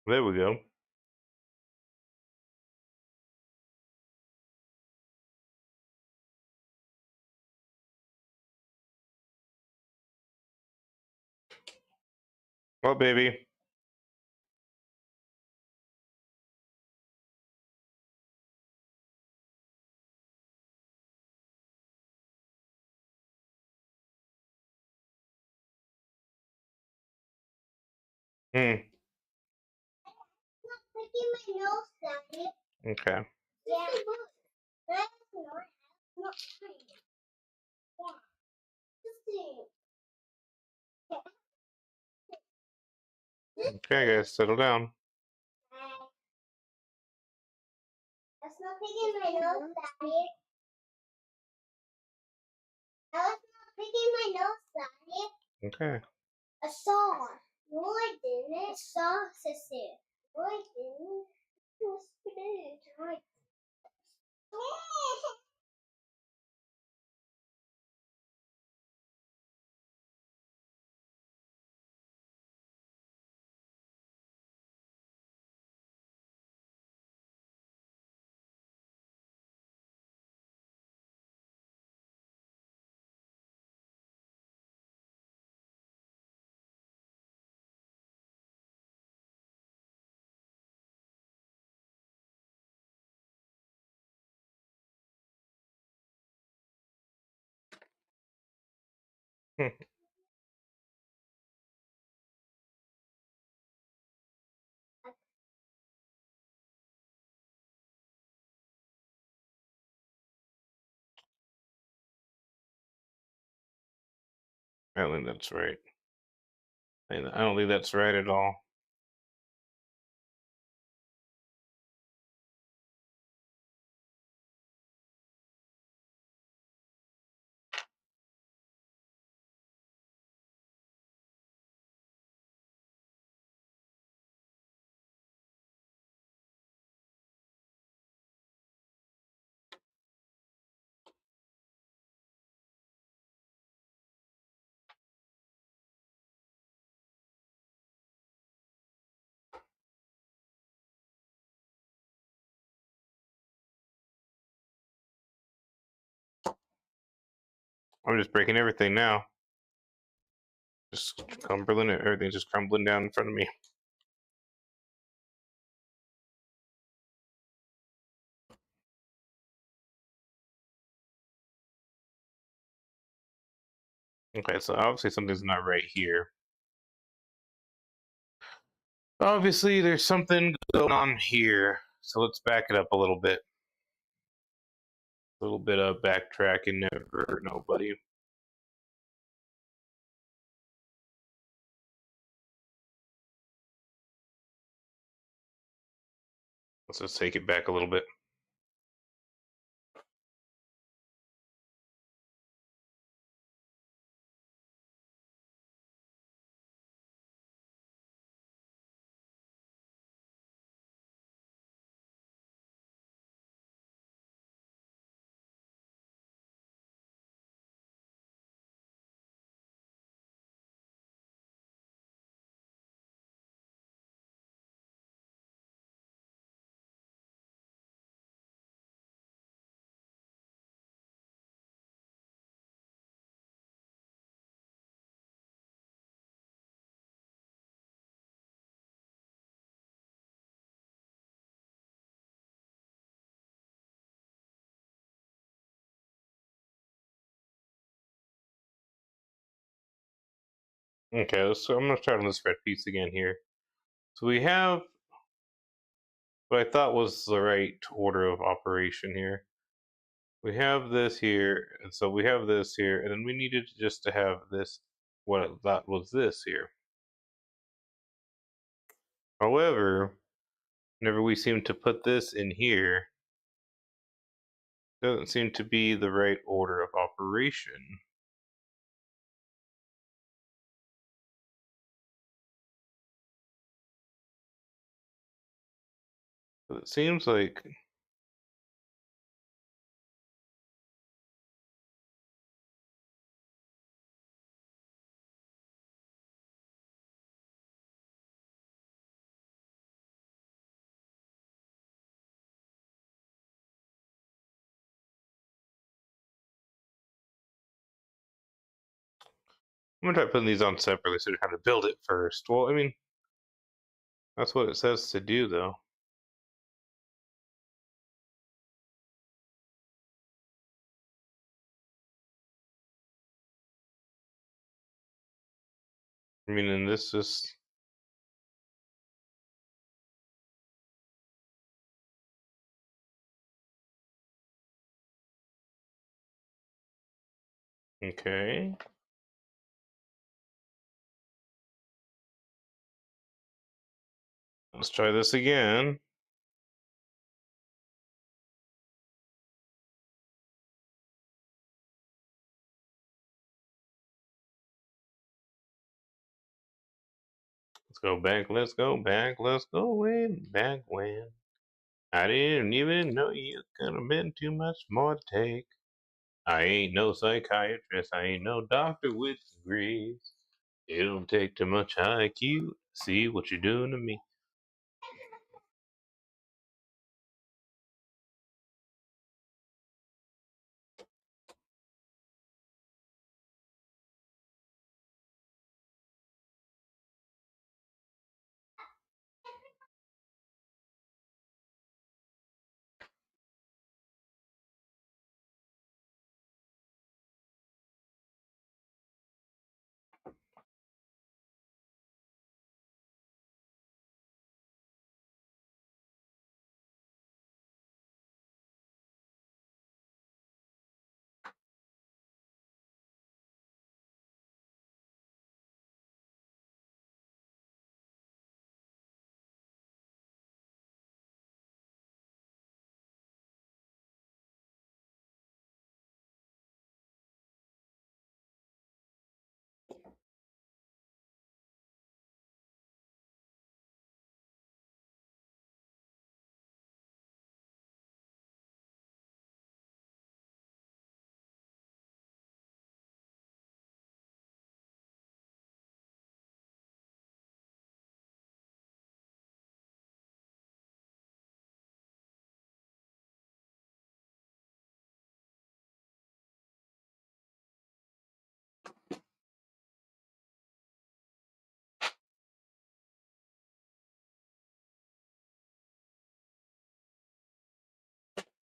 There we go. Well, baby. Hmm. Picking my nose, Daddy. Okay. Yeah. That's not mine. Yeah. Okay, guys, settle down. That's not picking my nose, Daddy. I was not picking my nose, Daddy. Okay. A saw. No, I didn't. Socks is there. No, I didn't. Yes, you did. Right. I don't think that's right. I don't think that's right at all. I'm just breaking everything now. Just crumbling it. Everything's just crumbling down in front of me. Okay, so obviously something's not right here. Obviously, there's something going on here. So let's back it up a little bit. A little bit of backtracking never hurt nobody. Let's just take it back a little bit. Okay, so I'm gonna start on this red piece again here. So we have what I thought was the right order of operation here. We have this here, and so we have this here, and then we needed just to have this, what I thought was this here. However, whenever we seem to put this in here, doesn't seem to be the right order of operation. So it seems like I'm gonna try putting these on separately so how to build it first. Well, I mean, that's what it says to do, though. I mean, and this is okay. Let's try this again. let's go back, let's go way back when. I didn't even know you could have been too much more to take. I ain't no psychiatrist, I ain't no doctor with degrees. It don't take too much IQ to see what you're doing to me.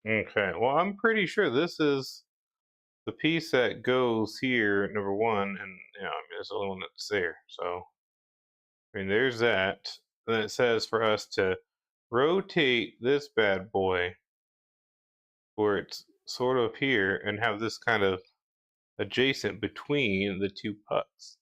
Okay, well, I'm pretty sure this is the piece that goes here, number one, and I mean, it's the only one that's there. So, I mean, there's that. Then it says for us to rotate this bad boy where it's sort of here and have this kind of adjacent between the two putts.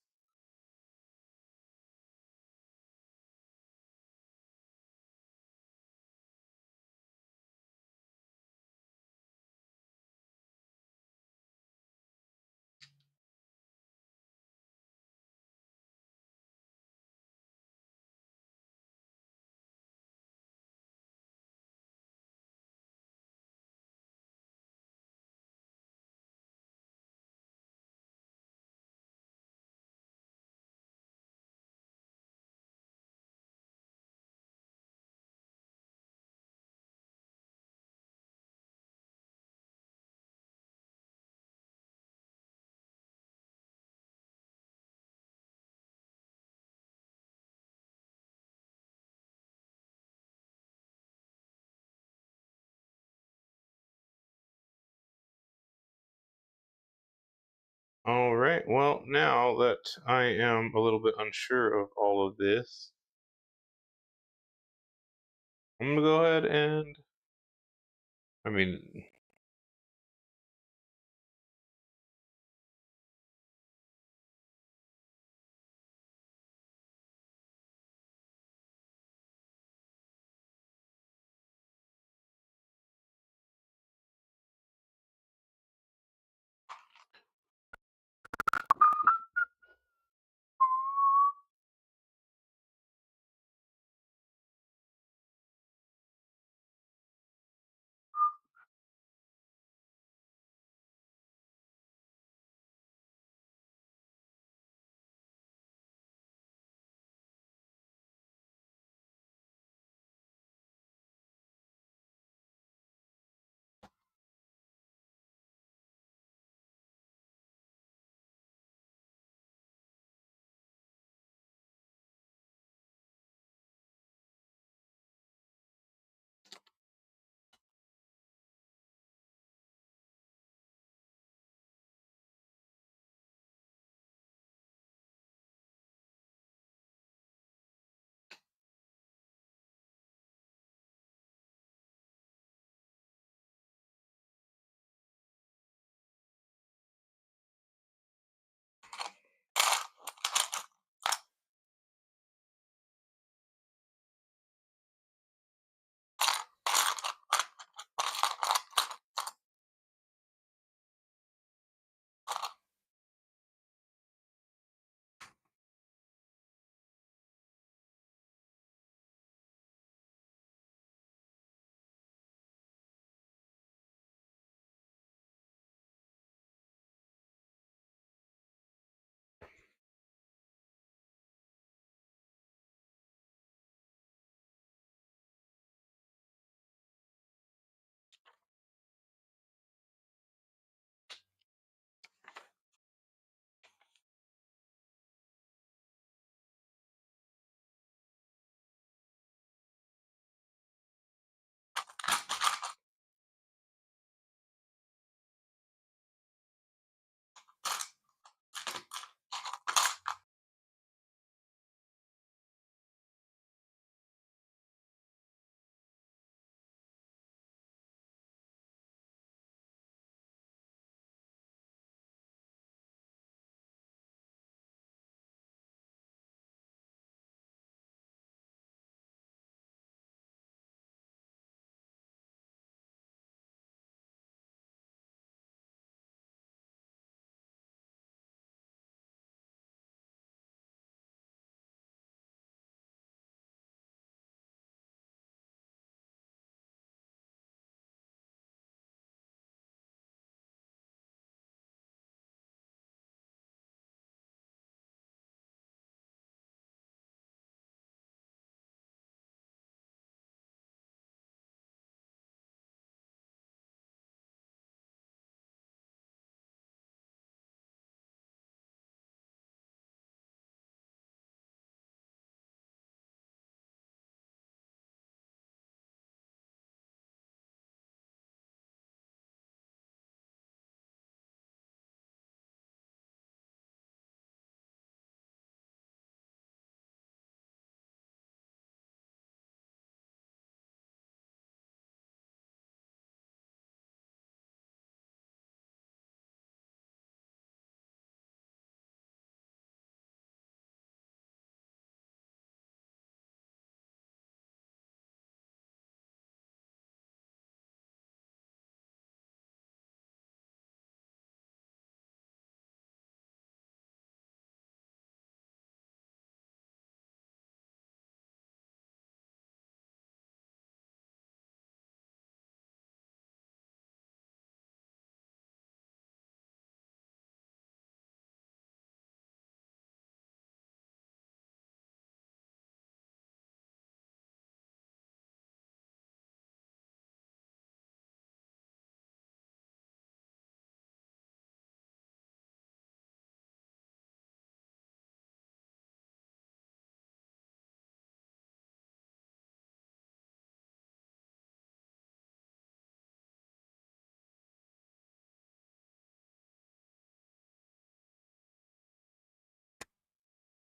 All right, well, now that I am a little bit unsure of all of this, I'm gonna go ahead and, I mean,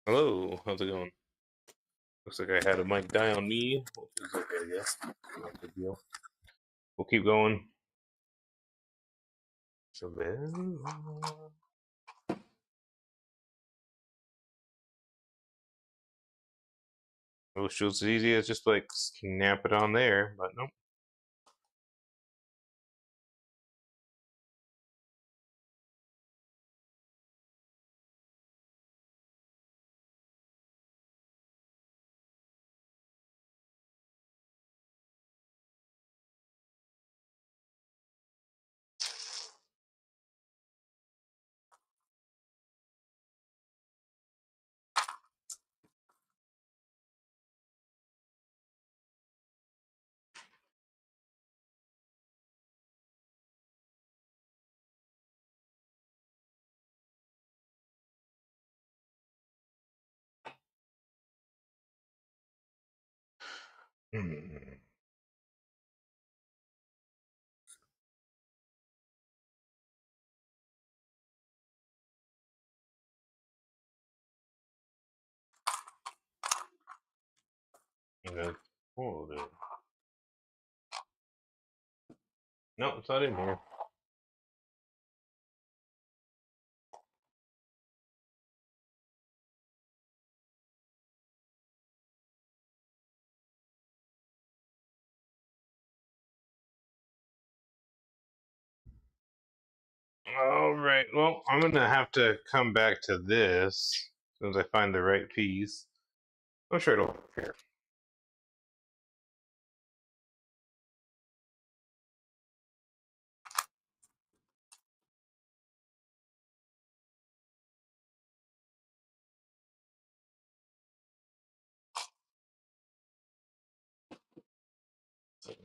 Hello, how's it going? Looks like I had a mic die on me, which is okay, I guess. Not a big deal. We'll keep going. So then, it was just as easy as just like snap it on there, but nope. Hmm. Okay. Hold it. No, it's not in here. All right. Well, I'm gonna have to come back to this as soon as I find the right piece. I'm sure it'll appear.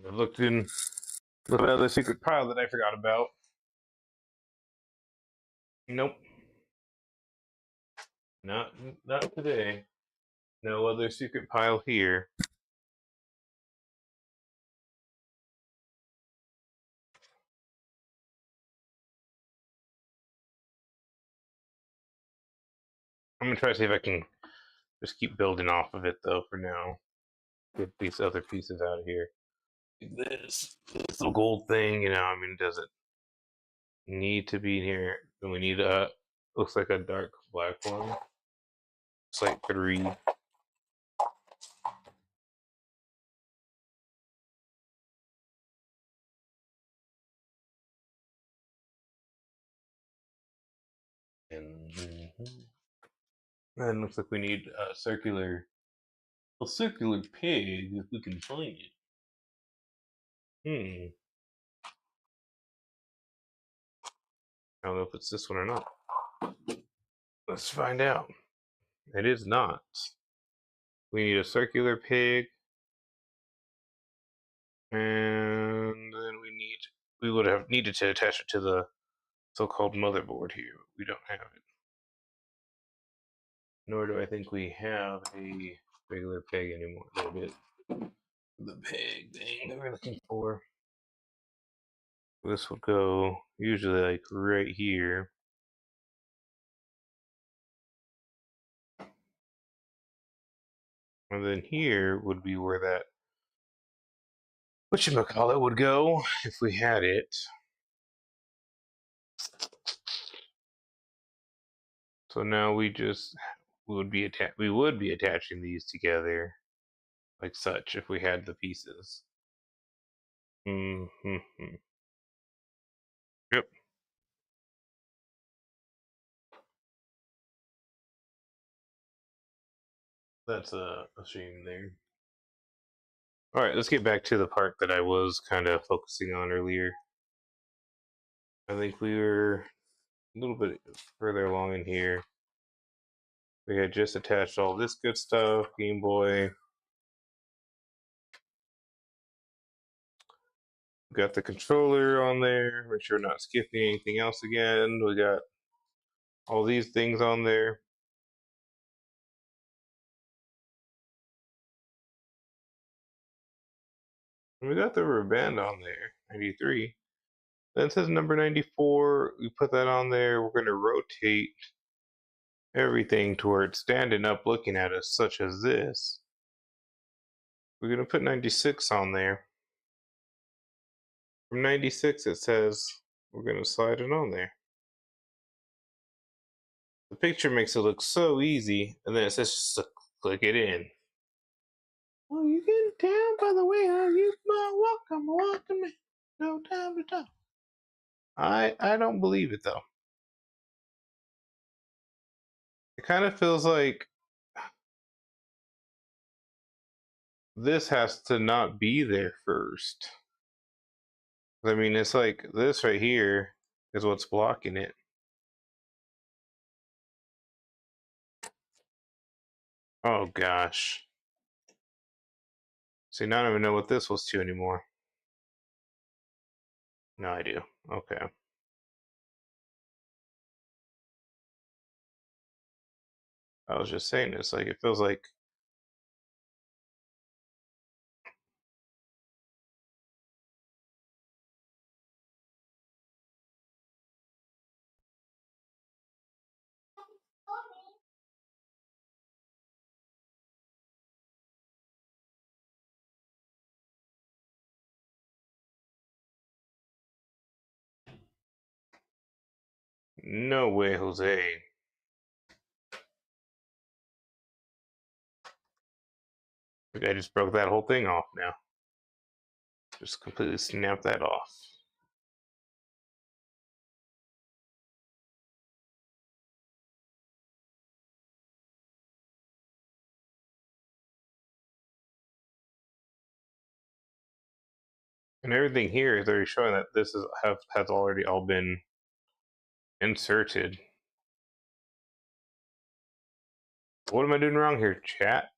I looked in the other secret pile that I forgot about. Nope, not not today. No other secret pile here. I'm gonna try to see if I can just keep building off of it though for now. Get these other pieces out of here. Like this little gold thing, I mean, does it need to be in here? Do we need a, looks like a dark black one. It's like 3. And then looks like we need a circular pig if we can find it. Hmm. I don't know if it's this one or not. Let's find out. It is not. We need a circular pig, and then we would have needed to attach it to the so-called motherboard here. We don't have it. Nor do I think we have a regular peg anymore. That'll be the peg thing that we're looking for. This would go usually like right here. And then here would be where that whatchamacallit would go if we had it. So now we would be attaching these together like such if we had the pieces. Mm-hmm. Yep, that's a shame there. All right, let's get back to the part that I was kind of focusing on earlier. I think we were a little bit further along in here. We had just attached all this good stuff, Game Boy. Got the controller on there. Make sure we're not skipping anything else again. We got all these things on there. And we got the rubber band on there, 93. Then it says number 94. We put that on there. We're going to rotate. everything towards standing up looking at us, such as this. We're going to put 96 on there. From 96, it says we're going to slide it on there. The picture makes it look so easy, and then it says just to click it in. Oh, you getting down by the way how you welcome me. No time to talk. I don't believe it though. It kind of feels like this has to not be there first. I mean, it's like this right here is what's blocking it. Oh gosh. See, now I don't even know what this was to anymore. No, I do. Okay. I was just saying this. Like, it feels like no way, Jose. Like, I just broke that whole thing off now. Just completely snapped that off. And everything here is already showing that this has already all been inserted. What am I doing wrong here, chat?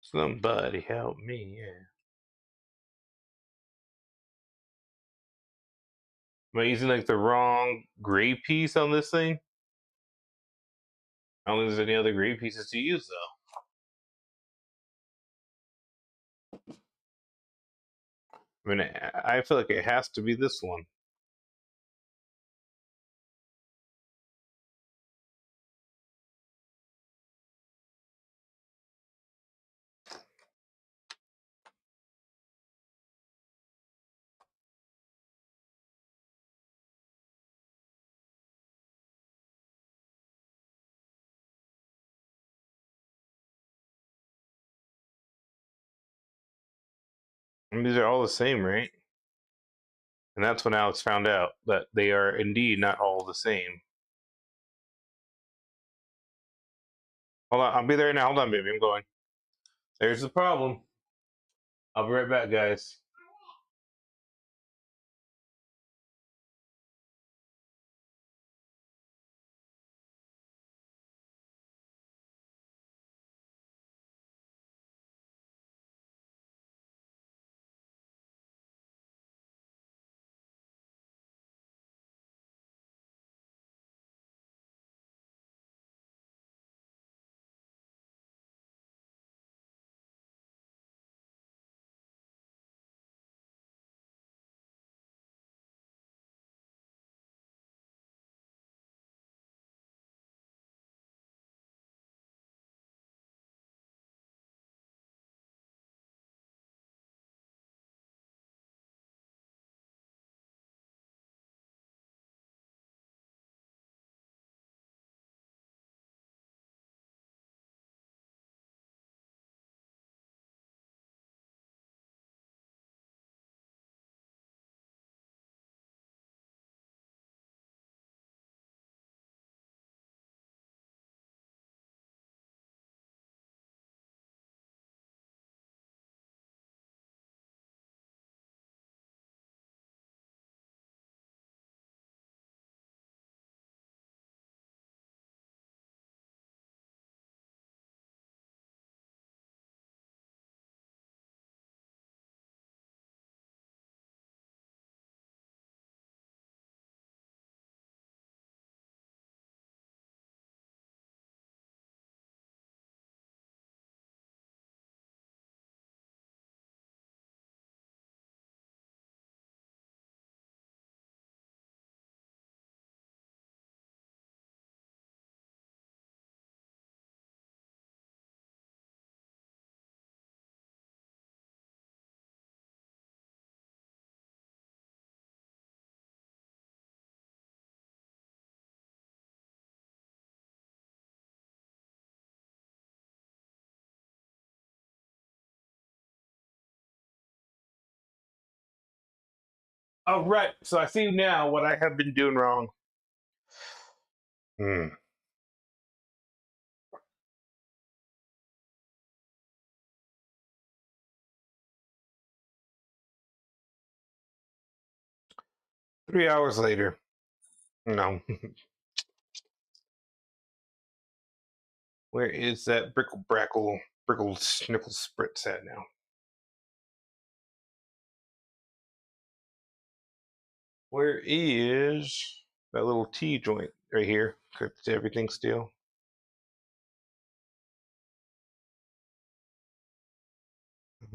Somebody help me, yeah. Am I using like the wrong gray piece on this thing? I don't think there's any other gray pieces to use though. I mean, I feel like it has to be this one. I mean, these are all the same, right? And that's when Alex found out that they are indeed not all the same. Hold on, I'll be there now. Hold on, baby. I'm going. There's the problem. I'll be right back, guys. All right, so I see now what I have been doing wrong. Hmm. 3 hours later. No. Where is that brickle snickle spritz at now? Where is that little T joint right here? Cooked everything still.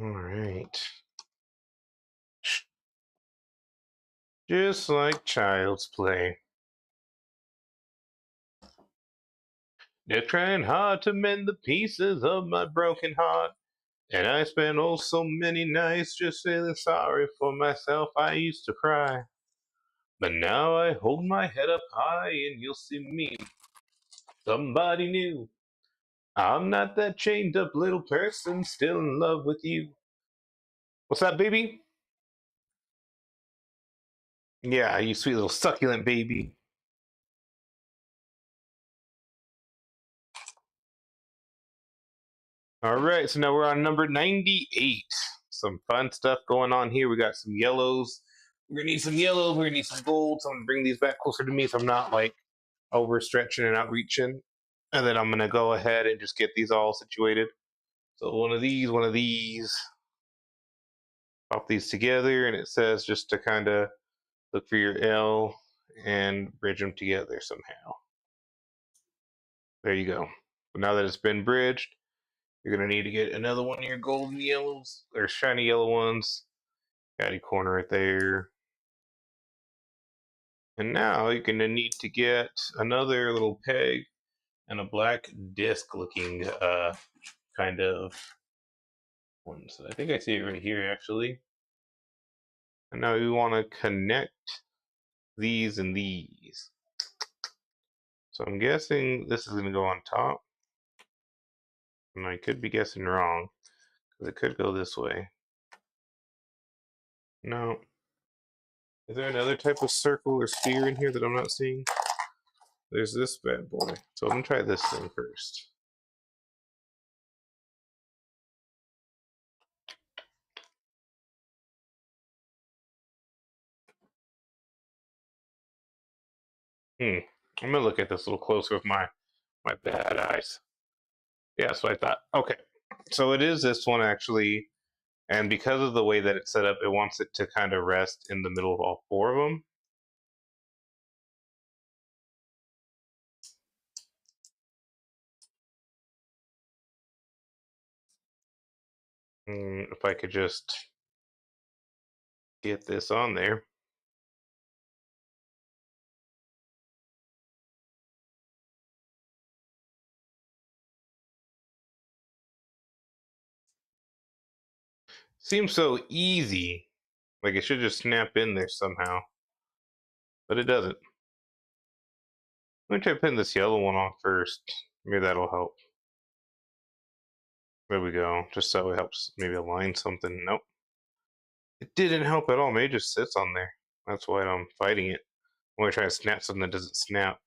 All right. Just like child's play. They're trying hard to mend the pieces of my broken heart. And I spent oh so many nights just feeling sorry for myself. I used to cry. But now I hold my head up high and you'll see me. Somebody new. I'm not that chained up little person still in love with you. What's that, baby? Yeah, you sweet little succulent baby. All right, so now we're on number 98. Some fun stuff going on here. We got some yellows. We're gonna need some yellows. We're gonna need some gold. So I'm gonna bring these back closer to me so I'm not like overstretching and outreaching. And then I'm gonna go ahead and just get these all situated. So one of these. Pop these together, and it says just to kind of look for your L and bridge them together somehow. There you go. But now that it's been bridged, you're gonna need to get another one of your golden yellows or shiny yellow ones. Catty corner right there. And now you're gonna need to get another little peg and a black disc looking kind of one. So I think I see it right here actually. And now we want to connect these and these. So I'm guessing this is gonna go on top. And I could be guessing wrong, because it could go this way. No. Is there another type of circle or sphere in here that I'm not seeing? There's this bad boy. So I'm gonna try this thing first. I'm gonna look at this a little closer with my bad eyes. Yeah, that's what I thought. Okay. So it is this one actually, and because of the way that it's set up, it wants it to kind of rest in the middle of all four of them. If I could just get this on there. Seems so easy. Like it should just snap in there somehow. But it doesn't. Let me try putting this yellow one on first. Maybe that'll help. There we go. Just so it helps maybe align something. Nope. It didn't help at all. Maybe it just sits on there. That's why I'm fighting it. I'm going to try to snap something that doesn't snap.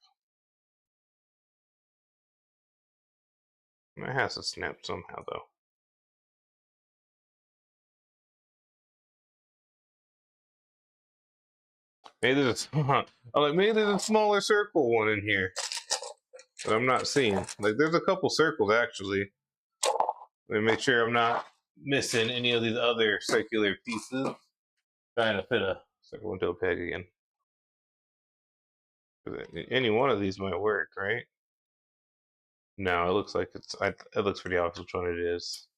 It has to snap somehow, though. Maybe there's maybe there's a smaller circle one in here that I'm not seeing. Like there's a couple circles actually. Let me make sure I'm not missing any of these other circular pieces. Trying to fit a circle into a peg again. Any one of these might work, right? No, it looks like it looks pretty obvious which one it is.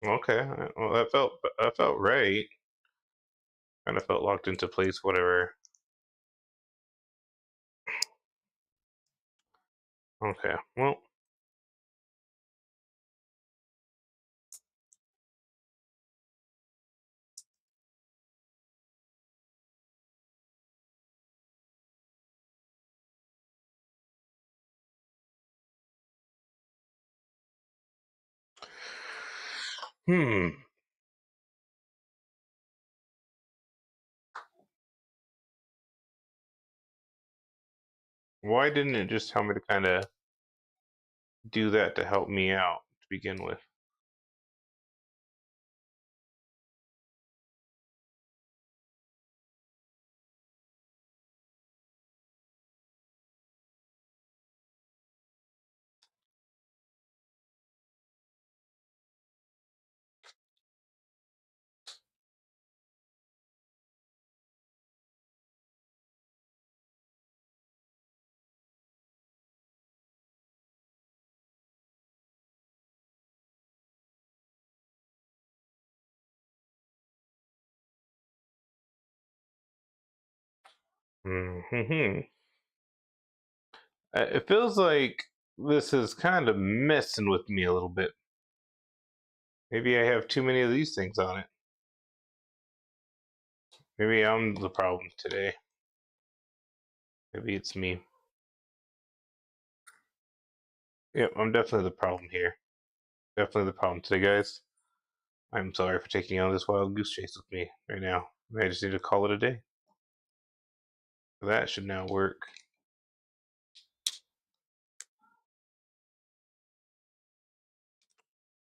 Okay, well that felt right. Kind of felt locked into place. Whatever. Okay, well, Hmm. Why didn't it just tell me to kind of do that to help me out to begin with? Hmm. It feels like this is kind of messing with me a little bit. Maybe I have too many of these things on it. Maybe I'm the problem today. Maybe it's me. Yep, I'm definitely the problem here. Definitely the problem today, guys. I'm sorry for taking on this wild goose chase with me right now. I just need to call it a day. That should now work.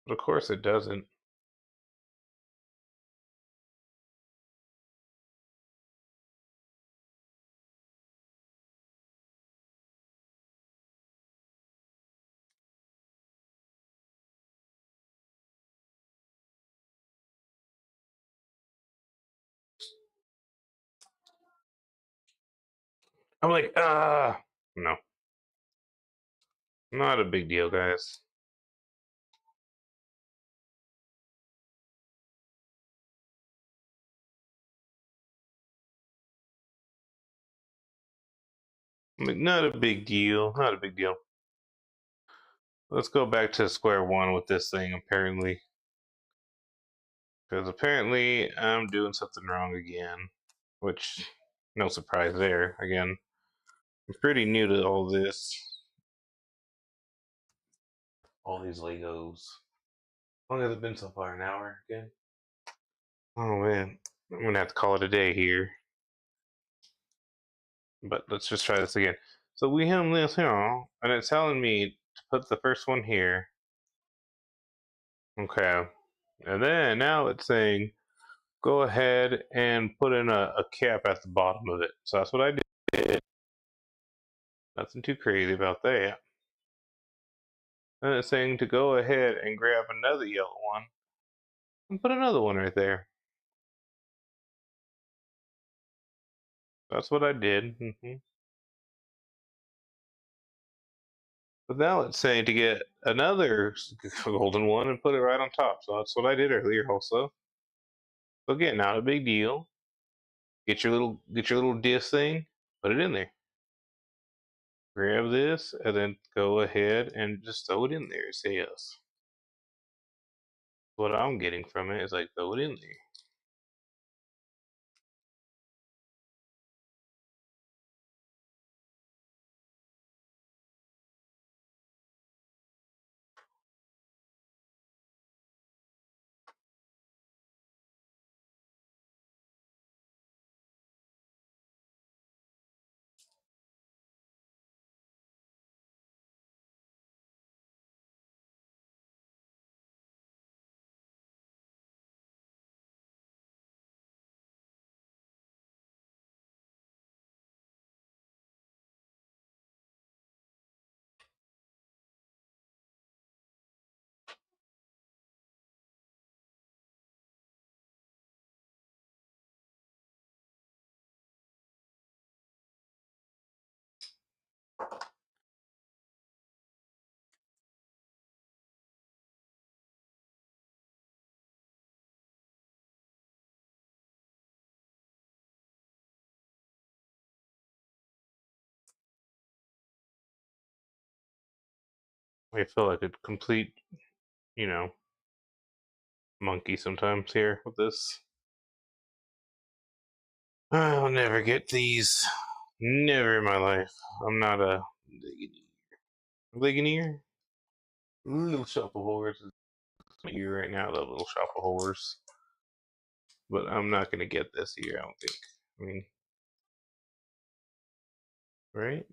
But of course it doesn't. I'm like, no. Not a big deal, guys. I'm like, not a big deal. Not a big deal. Let's go back to square one with this thing, apparently. Because apparently I'm doing something wrong again. Which, no surprise there. Again, I'm pretty new to all this. All these Legos. How long has it been so far? An hour again? Oh man. I'm gonna have to call it a day here. But let's just try this again. So we have this here, and it's telling me to put the first one here. Okay. And then now it's saying go ahead and put in a cap at the bottom of it. So that's what I did. Nothing too crazy about that. Then it's saying to go ahead and grab another yellow one and put another one right there. That's what I did. But now it's saying to get another golden one and put it right on top. So that's what I did earlier also. So again, not a big deal. Get your little disc thing, put it in there. Grab this and then go ahead and just throw it in there. Say yes. What I'm getting from it is like throw it in there. I feel like a complete, you know, monkey sometimes here with this. I'll never get these. Never in my life. I'm not a Ligonier. Little shuffleboard. here right now, the little shop of horrors. But I'm not gonna get this here, I don't think. I mean, right?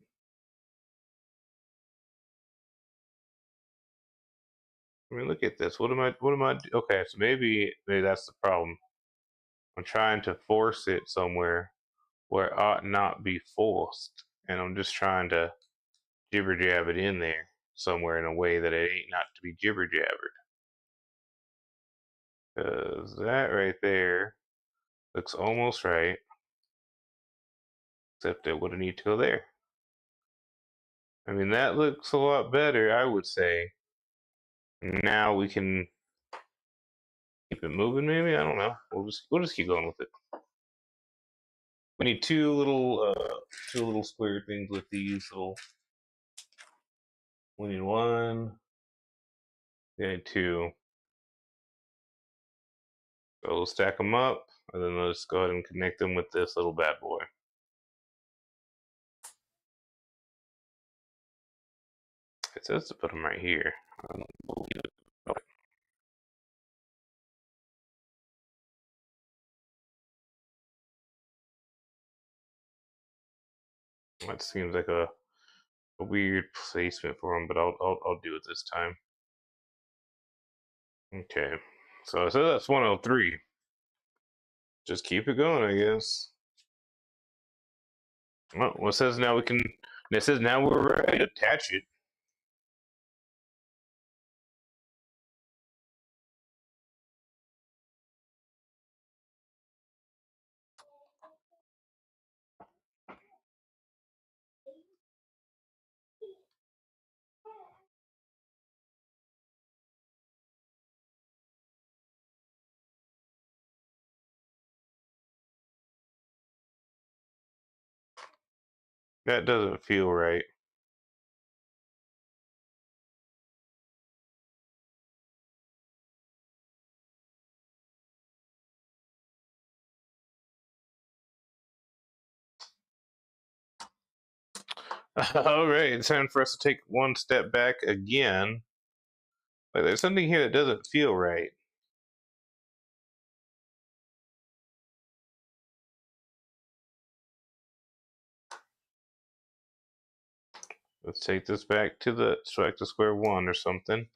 I mean, look at this. Okay, so maybe that's the problem. I'm trying to force it somewhere where it ought not be forced. And I'm just trying to jibber jab it in there somewhere in a way that it ain't not to be jibber jabbered. Because that right there looks almost right, except it wouldn't need to go there. I mean, that looks a lot better, I would say. Now we can keep it moving, maybe? I don't know. We'll just keep going with it. We need two little square things with these little. We need one. We need two. So we'll stack them up, and then let's go ahead and connect them with this little bad boy. It says to put them right here. I don't believe it. Okay. That seems like a weird placement for them, but I'll do it this time. Okay. So it says that's 103. Just keep it going, I guess. Well, it says now we can. It says now we're ready to attach it. That doesn't feel right. All right, it's time for us to take one step back again. Like there's something here that doesn't feel right. Let's take this back to square one or something.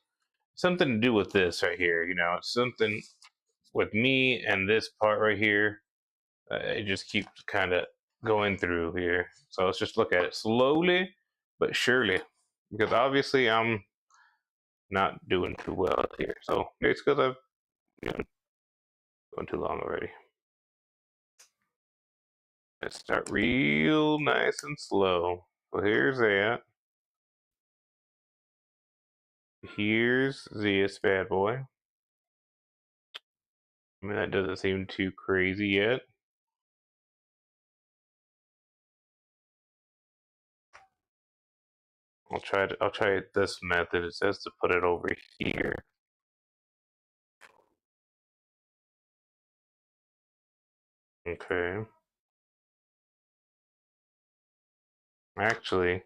Something to do with this right here. It's something with me and this part right here. It just keeps kind of going through here. So let's just look at it slowly but surely, because obviously I'm not doing too well here. So it's because I've gone too long already. Let's start real nice and slow. So here's that. Here's this bad boy. I mean, that doesn't seem too crazy yet. I'll try this method. It says to put it over here. Okay. Actually,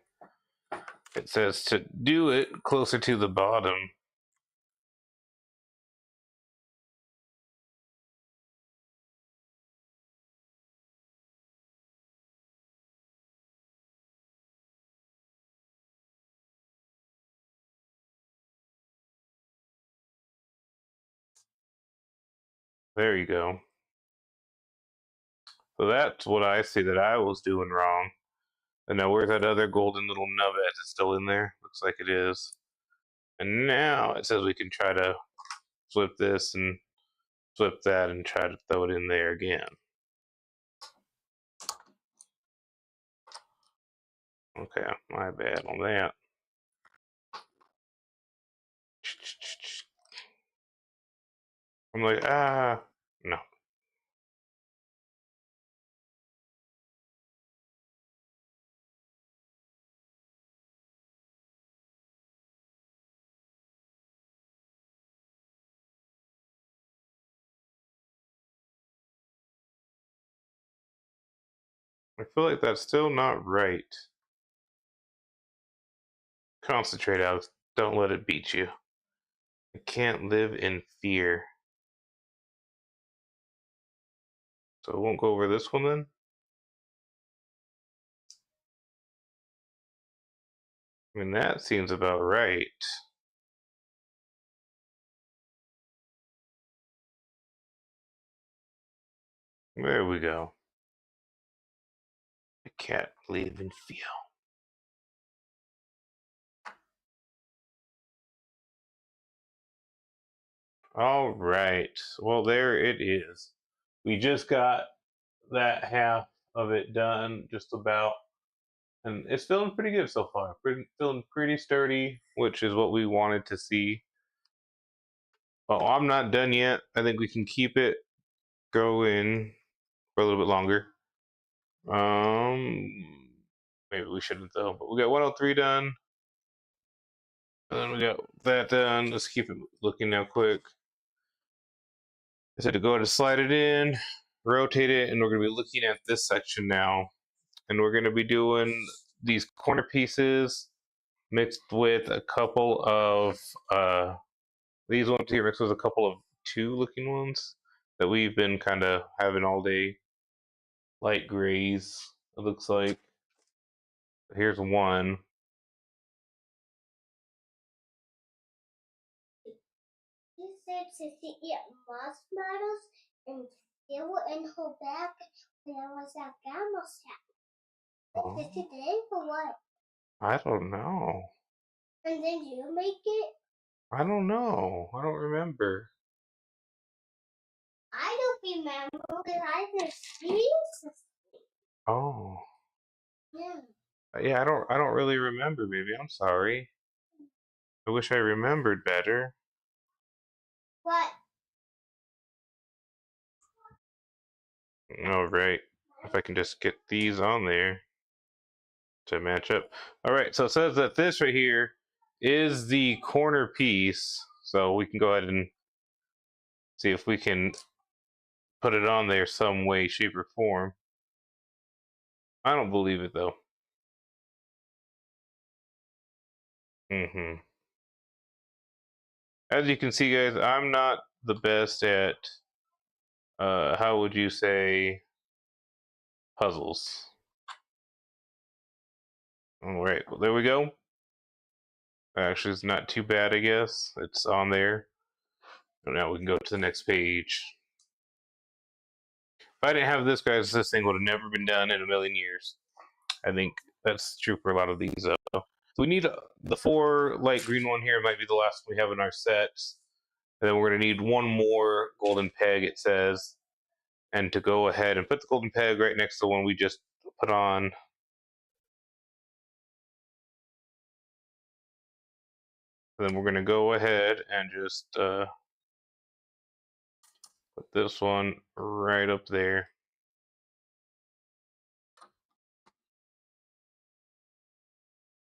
it says to do it closer to the bottom. There you go. So that's what I see that I was doing wrong. And now where's that other golden little nugget? Is it still in there? Looks like it is. And now it says we can try to flip this and flip that and try to throw it in there again. Okay, my bad on that. I'm like, no. I feel like that's still not right. Concentrate, Alex. Don't let it beat you. I can't live in fear. So I won't go over this one then? I mean, that seems about right. There we go. I can't live in fear. All right. Well, there it is. We just got that half of it done, just about. And it's feeling pretty good so far. Feeling pretty sturdy, which is what we wanted to see. Oh, I'm not done yet. I think we can keep it going for a little bit longer. Maybe we shouldn't though. But we got 103 done, and then we got that done. Let's keep it looking now, quick. I said to go ahead and slide it in, rotate it, and we're going to be looking at this section now. And we're going to be doing these corner pieces mixed with a couple of these ones here mixed with a couple of two looking ones that we've been kind of having all day. Light grays, it looks like. Here's one. He said to eat marshmallows and still in her back when I was at grandma's house. Oh, Did today for what? I don't know. And then you make it? I don't know. I don't remember. I don't remember because I just sneezed. Oh. Yeah. Yeah, I don't really remember, baby. I'm sorry. I wish I remembered better. What? All right. If I can just get these on there to match up. All right, so it says that this right here is the corner piece. So we can go ahead and see if we can put it on there some way, shape, or form. I don't believe it though. As you can see, guys, I'm not the best at how would you say, puzzles. All right, well, there we go. Actually, it's not too bad, I guess. It's on there. So now we can go to the next page. If I didn't have this, guys, this thing would have never been done in a million years. I think that's true for a lot of these. So we need the 4 light green one here. Might be the last one we have in our sets. And then we're going to need one more golden peg, it says. And to go ahead and put the golden peg right next to the one we just put on. Then we're going to go ahead and just put this one right up there.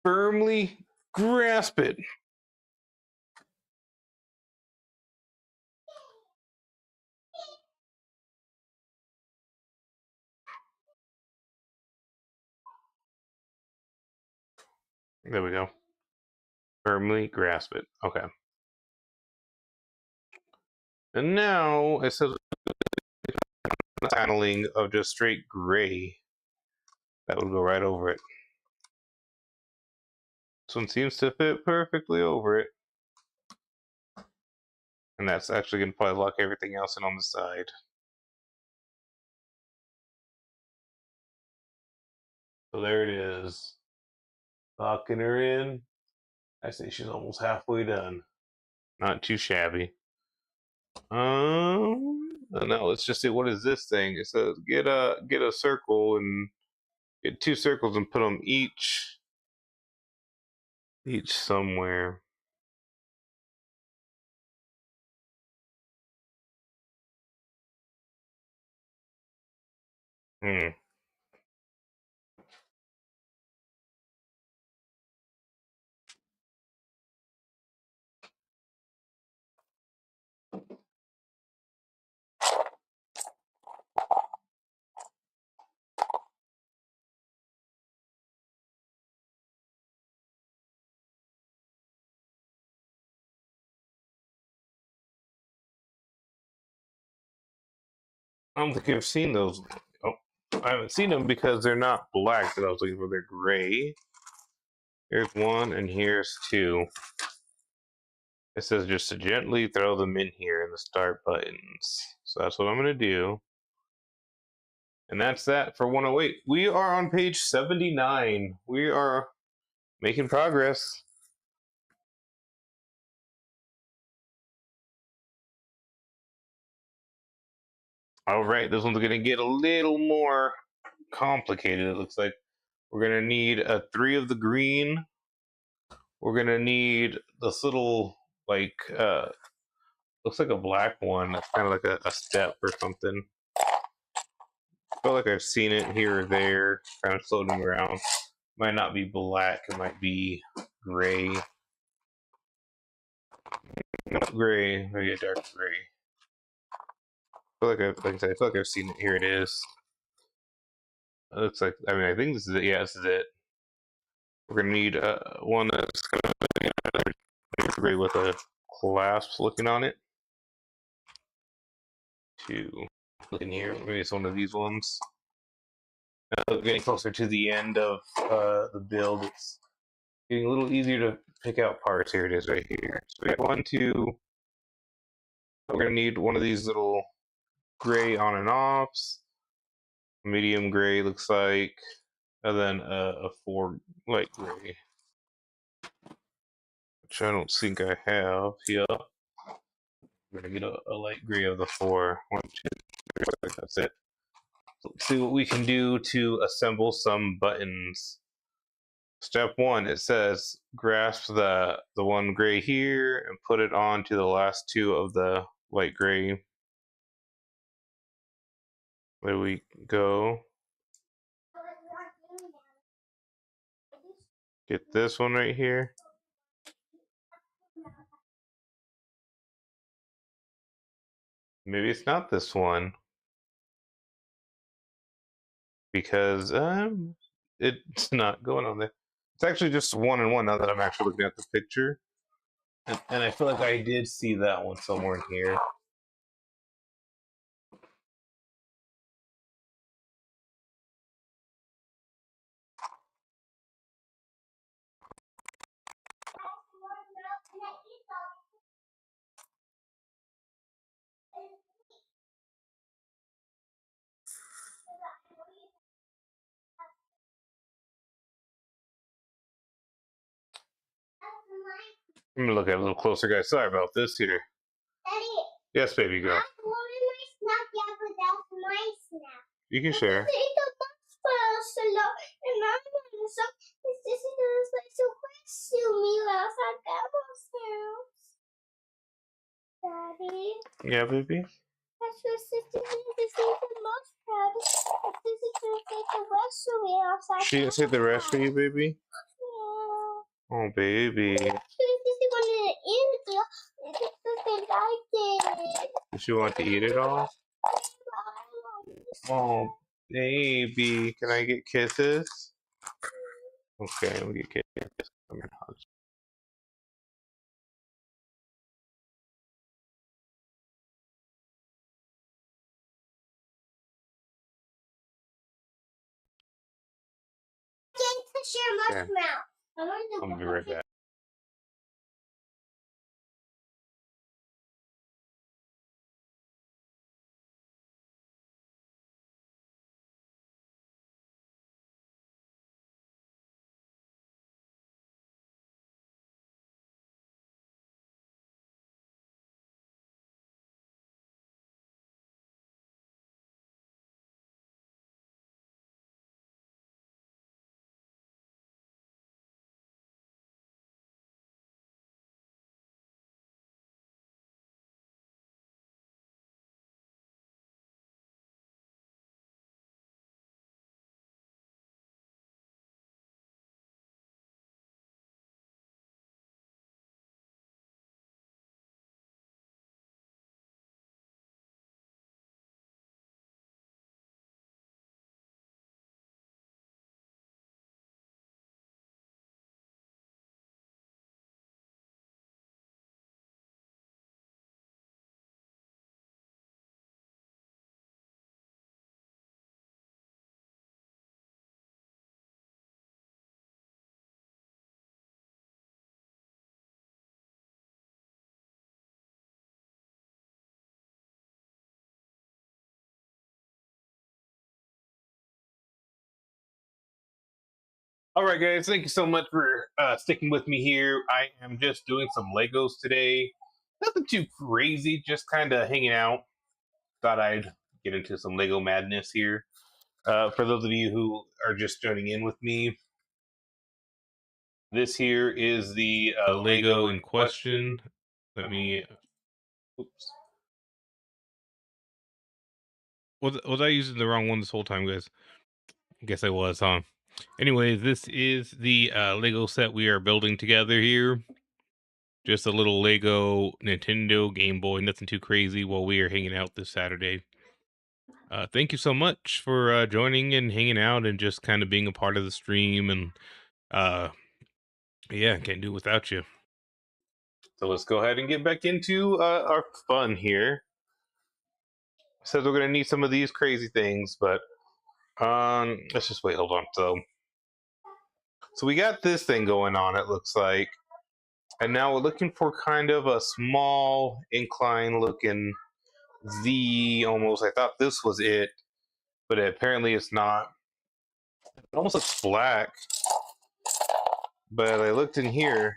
Firmly grasp it. There we go. Firmly grasp it. Okay. And now it says paneling of just straight gray. That would go right over it. This one seems to fit perfectly over it. And that's actually going to probably lock everything else in on the side. So there it is. Locking her in. I say she's almost halfway done. Not too shabby. Now let's just see, what is this thing? It says get a circle and get 2 circles and put them each somewhere. Hmm. I don't think I've seen those. Oh, I haven't seen them because they're not black that I was looking for. They're gray. Here's one, and here's two. It says just to gently throw them in here in the start buttons. So that's what I'm going to do. And that's that for 108. We are on page 79. We are making progress. All right, this one's going to get a little more complicated. It looks like we're going to need a 3 of the green. We're going to need this little, like, looks like a black one. That's kind of like a step or something. I feel like I've seen it here or there, kind of floating around. Might not be black, it might be gray. Not gray, maybe a dark gray. I feel like like I said, I feel like I've seen it. Here it is. It looks like, I mean, I think this is it. Yeah, this is it. We're gonna need one that's gonna be gray with a clasp looking on it. To look in here, maybe it's one of these ones. Getting closer to the end of the build, it's getting a little easier to pick out parts. Here it is, right here. So we have 1, 2. We're gonna need one of these little gray on and offs. Medium gray looks like, and then a 4 light gray, which I don't think I have here. I'm gonna get a light gray of the 4. 1, 2, 3. That's it. So let's see what we can do to assemble some buttons. Step 1, it says grasp the one gray here and put it onto the last 2 of the light gray. There we go. Get this one right here. Maybe it's not this one because it's not going on there. It's actually just 1 and 1 now that I'm actually looking at the picture. And I feel like I did see that one somewhere in here. I'm gonna look at it a little closer, guys. Sorry about this here. Daddy, Yes, baby, go. I wanted my snack, yeah, but that's my snack. You can share. Eat the box first, and I'm gonna so this is like so close to me last I got myself. Daddy, Yeah, baby. that's your sister needs to see the most proud. This is gonna take the rest of me outside. She didn't say the rest for you, baby. Yeah. Oh, baby. This is gonna eat it. It's like it. Does she want to eat it all? Oh, baby. Can I get kisses? Okay, we get kisses. Come here, hugs. To share marshmallow. I'll be right back. All right, guys, thank you so much for sticking with me here. I am just doing some Legos today. Nothing too crazy, just kind of hanging out. Thought I'd get into some Lego madness here. For those of you who are just joining in with me, this here is the Lego in question. Let me. Oops. Was I using the wrong one this whole time, guys? I guess I was, huh? Anyways, this is the Lego set we are building together here. Just a little Lego Nintendo Game Boy, nothing too crazy while we are hanging out this Saturday. Thank you so much for joining and hanging out and just kind of being a part of the stream. And uh, yeah, can't do it without you. So let's go ahead and get back into our fun here. Says we're going to need some of these crazy things, but let's just wait. Hold on. So we got this thing going on, it looks like. And now we're looking for kind of a small incline looking Z almost. I thought this was it, but apparently it's not. It almost looks black, but I looked in here.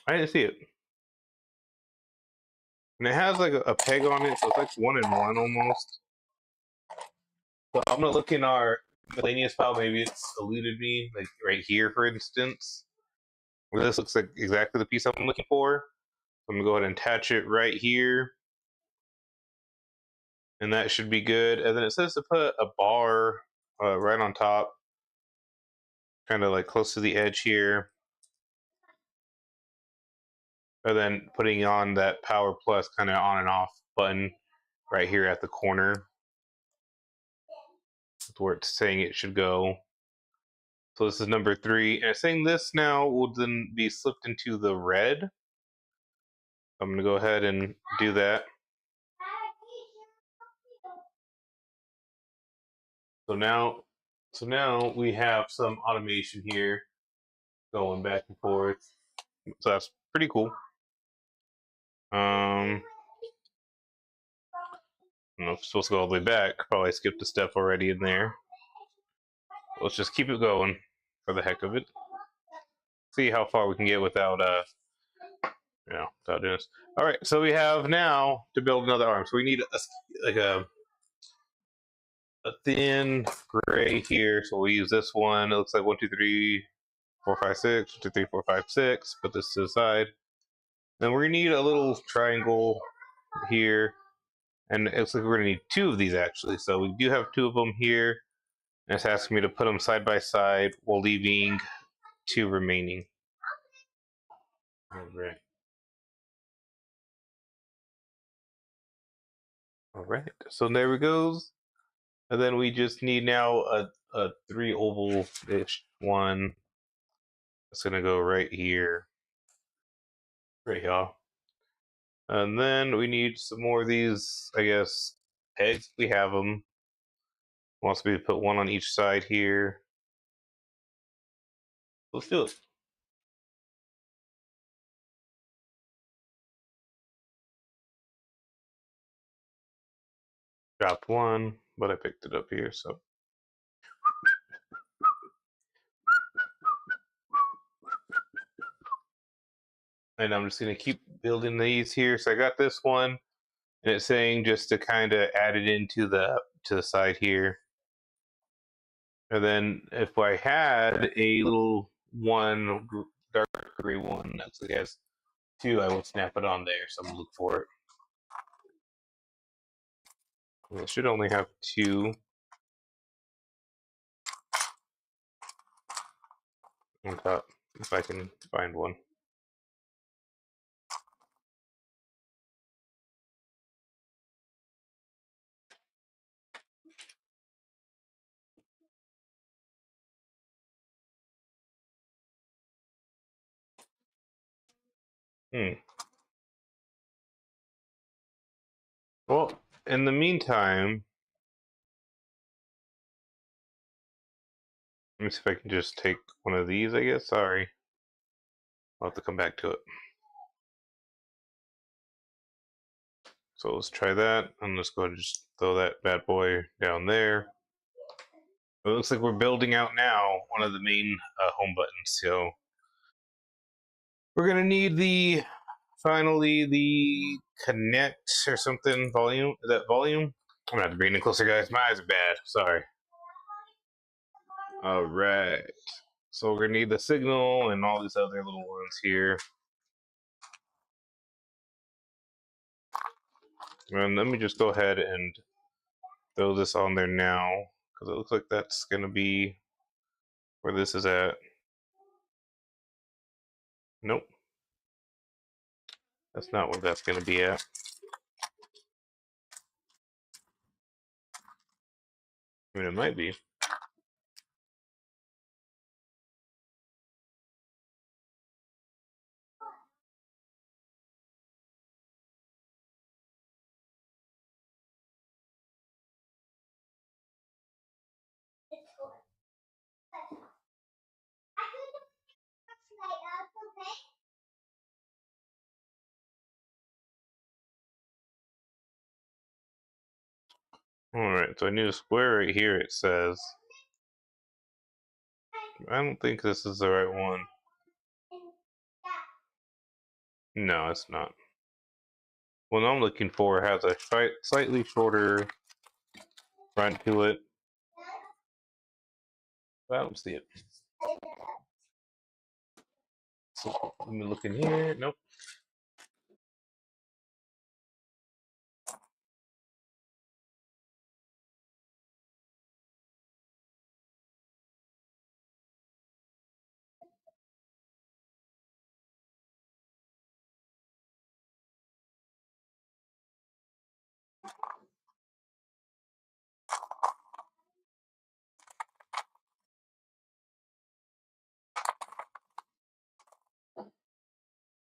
I didn't see it. And it has like a peg on it, so it's like one in one almost. So I'm gonna look in our miscellaneous file. Maybe it's eluded me, like right here, for instance, where this looks like exactly the piece I'm looking for. I'm gonna go ahead and attach it right here, and that should be good. And then it says to put a bar right on top, kind of like close to the edge here, and then putting on that power plus kind of on and off button right here at the corner. That's where it's saying it should go. So this is number 3, and it's saying this now will then be slipped into the red. I'm gonna go ahead and do that. So now, we have some automation here going back and forth. So that's pretty cool. I'm not supposed to go all the way back. Probably skipped a step already in there. Let's just keep it going for the heck of it. See how far we can get without without doing this. All right, so we have now to build another arm. So we need a thin gray here. So we'll use this one. It looks like 1, 2, 3, 4, 5, 6. 1, 2, 3, 4, 5, 6. Put this to the side. Then we're gonna need a little triangle here, and it looks like we're gonna need 2 of these actually. So we do have 2 of them here, and it's asking me to put them side by side while leaving 2 remaining. All right. All right. So there we goes. And then we just need now a 3 oval-ish one. It's gonna go right here. Right here. And then we need some more of these, I guess, pegs. We have them. Wants me to put one on each side here. Let's do it. Dropped one, but I picked it up here, so. And I'm just gonna keep building these here. So I got this one, and it's saying just to kind of add it into the side here. And then if I had a little one dark gray one that's I guess 2, I will snap it on there. So I'm gonna look for it. I should only have 2 on top if I can find one. Hmm. Well, in the meantime, let me see if I can just take one of these, I guess. Sorry. I'll have to come back to it. So let's try that. I'm just going to just throw that bad boy down there. It looks like we're building out now one of the main home buttons. So we're gonna need the finally the connect or something volume. Is that volume? I'm gonna have to bring it closer, guys. My eyes are bad. Sorry. All right. So we're gonna need the signal and all these other little ones here. And let me just go ahead and throw this on there now because it looks like that's gonna be where this is at. Nope, that's not where that's gonna be at. I mean, it might be. All right, so I need a square right here. It says. I don't think this is the right one. No, it's not. What I'm looking for has a slightly shorter front to it. I don't see it. So let me look in here. Nope.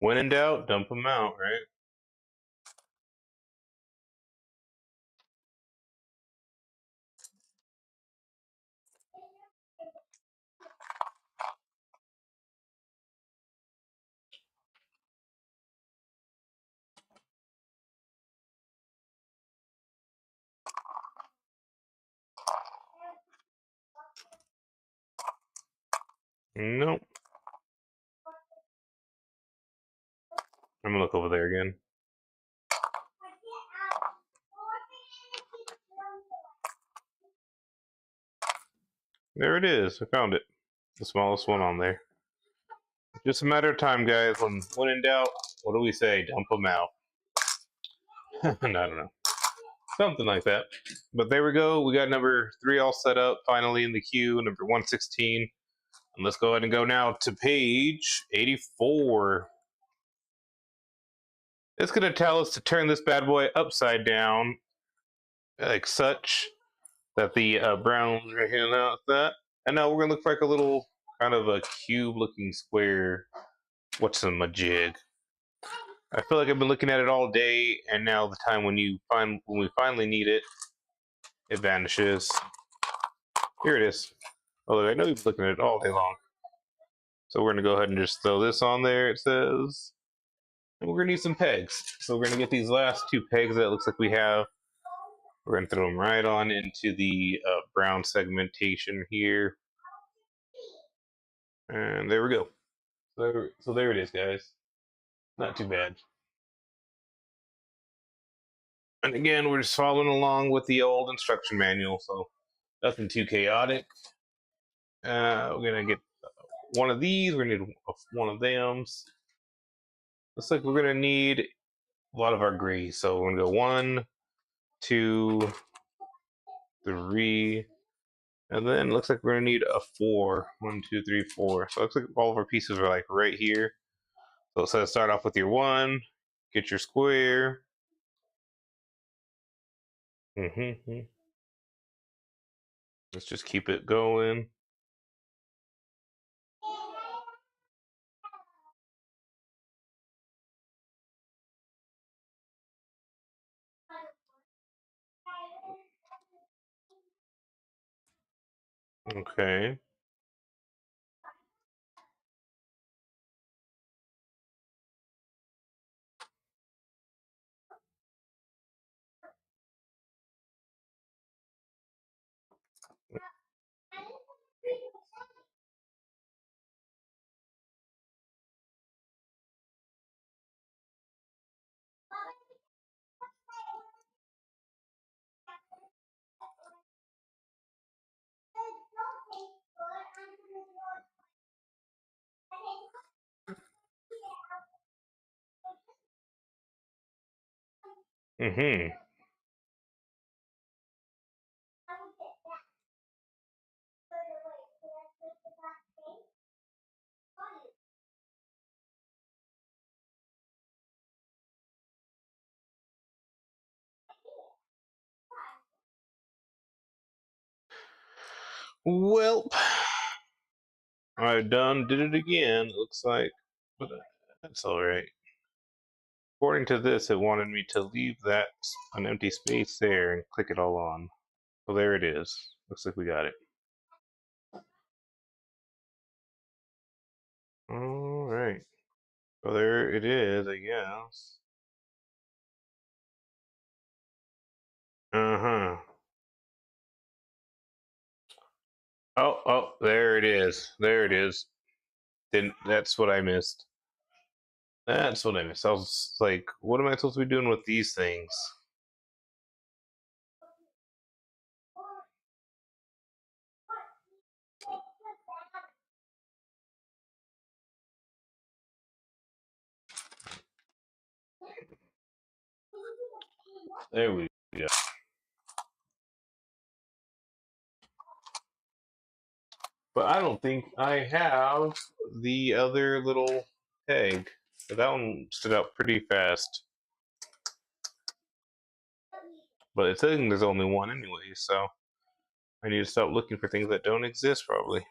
When in doubt, dump them out, right? Nope. I'm gonna look over there again. There it is. I found it. The smallest one on there. Just a matter of time, guys. When in doubt, what do we say? Dump them out. I don't know. Something like that. But there we go. We got number 3 all set up finally in the queue, number 116. And let's go ahead and go now to page 84. It's going to tell us to turn this bad boy upside down, like such, that the browns right here now, that. And now we're going to look for like a little kind of a cube looking square. What's in my jig? I feel like I've been looking at it all day, and now the time when we finally need it, it vanishes. Here it is. Although I know you've been looking at it all day long. So we're gonna go ahead and just throw this on there. It says, and we're gonna need some pegs. So we're gonna get these last 2 pegs that it looks like we have. We're gonna throw them right on into the brown segmentation here, and there we go. So there it is, guys. Not too bad. And again, we're just following along with the old instruction manual, so nothing too chaotic. We're gonna get one of these. We're gonna need one of them. Looks like we're gonna need a lot of our grease. So we're gonna go 1, 2, 3, and then looks like we're gonna need a 4. 1, 2, 3, 4. So it looks like all of our pieces are like right here. So start off with your 1, get your square. Let's just keep it going. Okay. Mm-hmm. Well, I did it again. It looks like, but that's all right. According to this, it wanted me to leave that an empty space there and click it all on. So there it is. Looks like we got it. All right. So there it is, I guess. Uh huh. Oh, there it is. There it is. Didn't. That's what I missed. That's what I missed. I was like, what am I supposed to be doing with these things? There we go. But I don't think I have the other little peg. That one stood out pretty fast. But it's saying there's only one anyway, so I need to stop looking for things that don't exist, probably.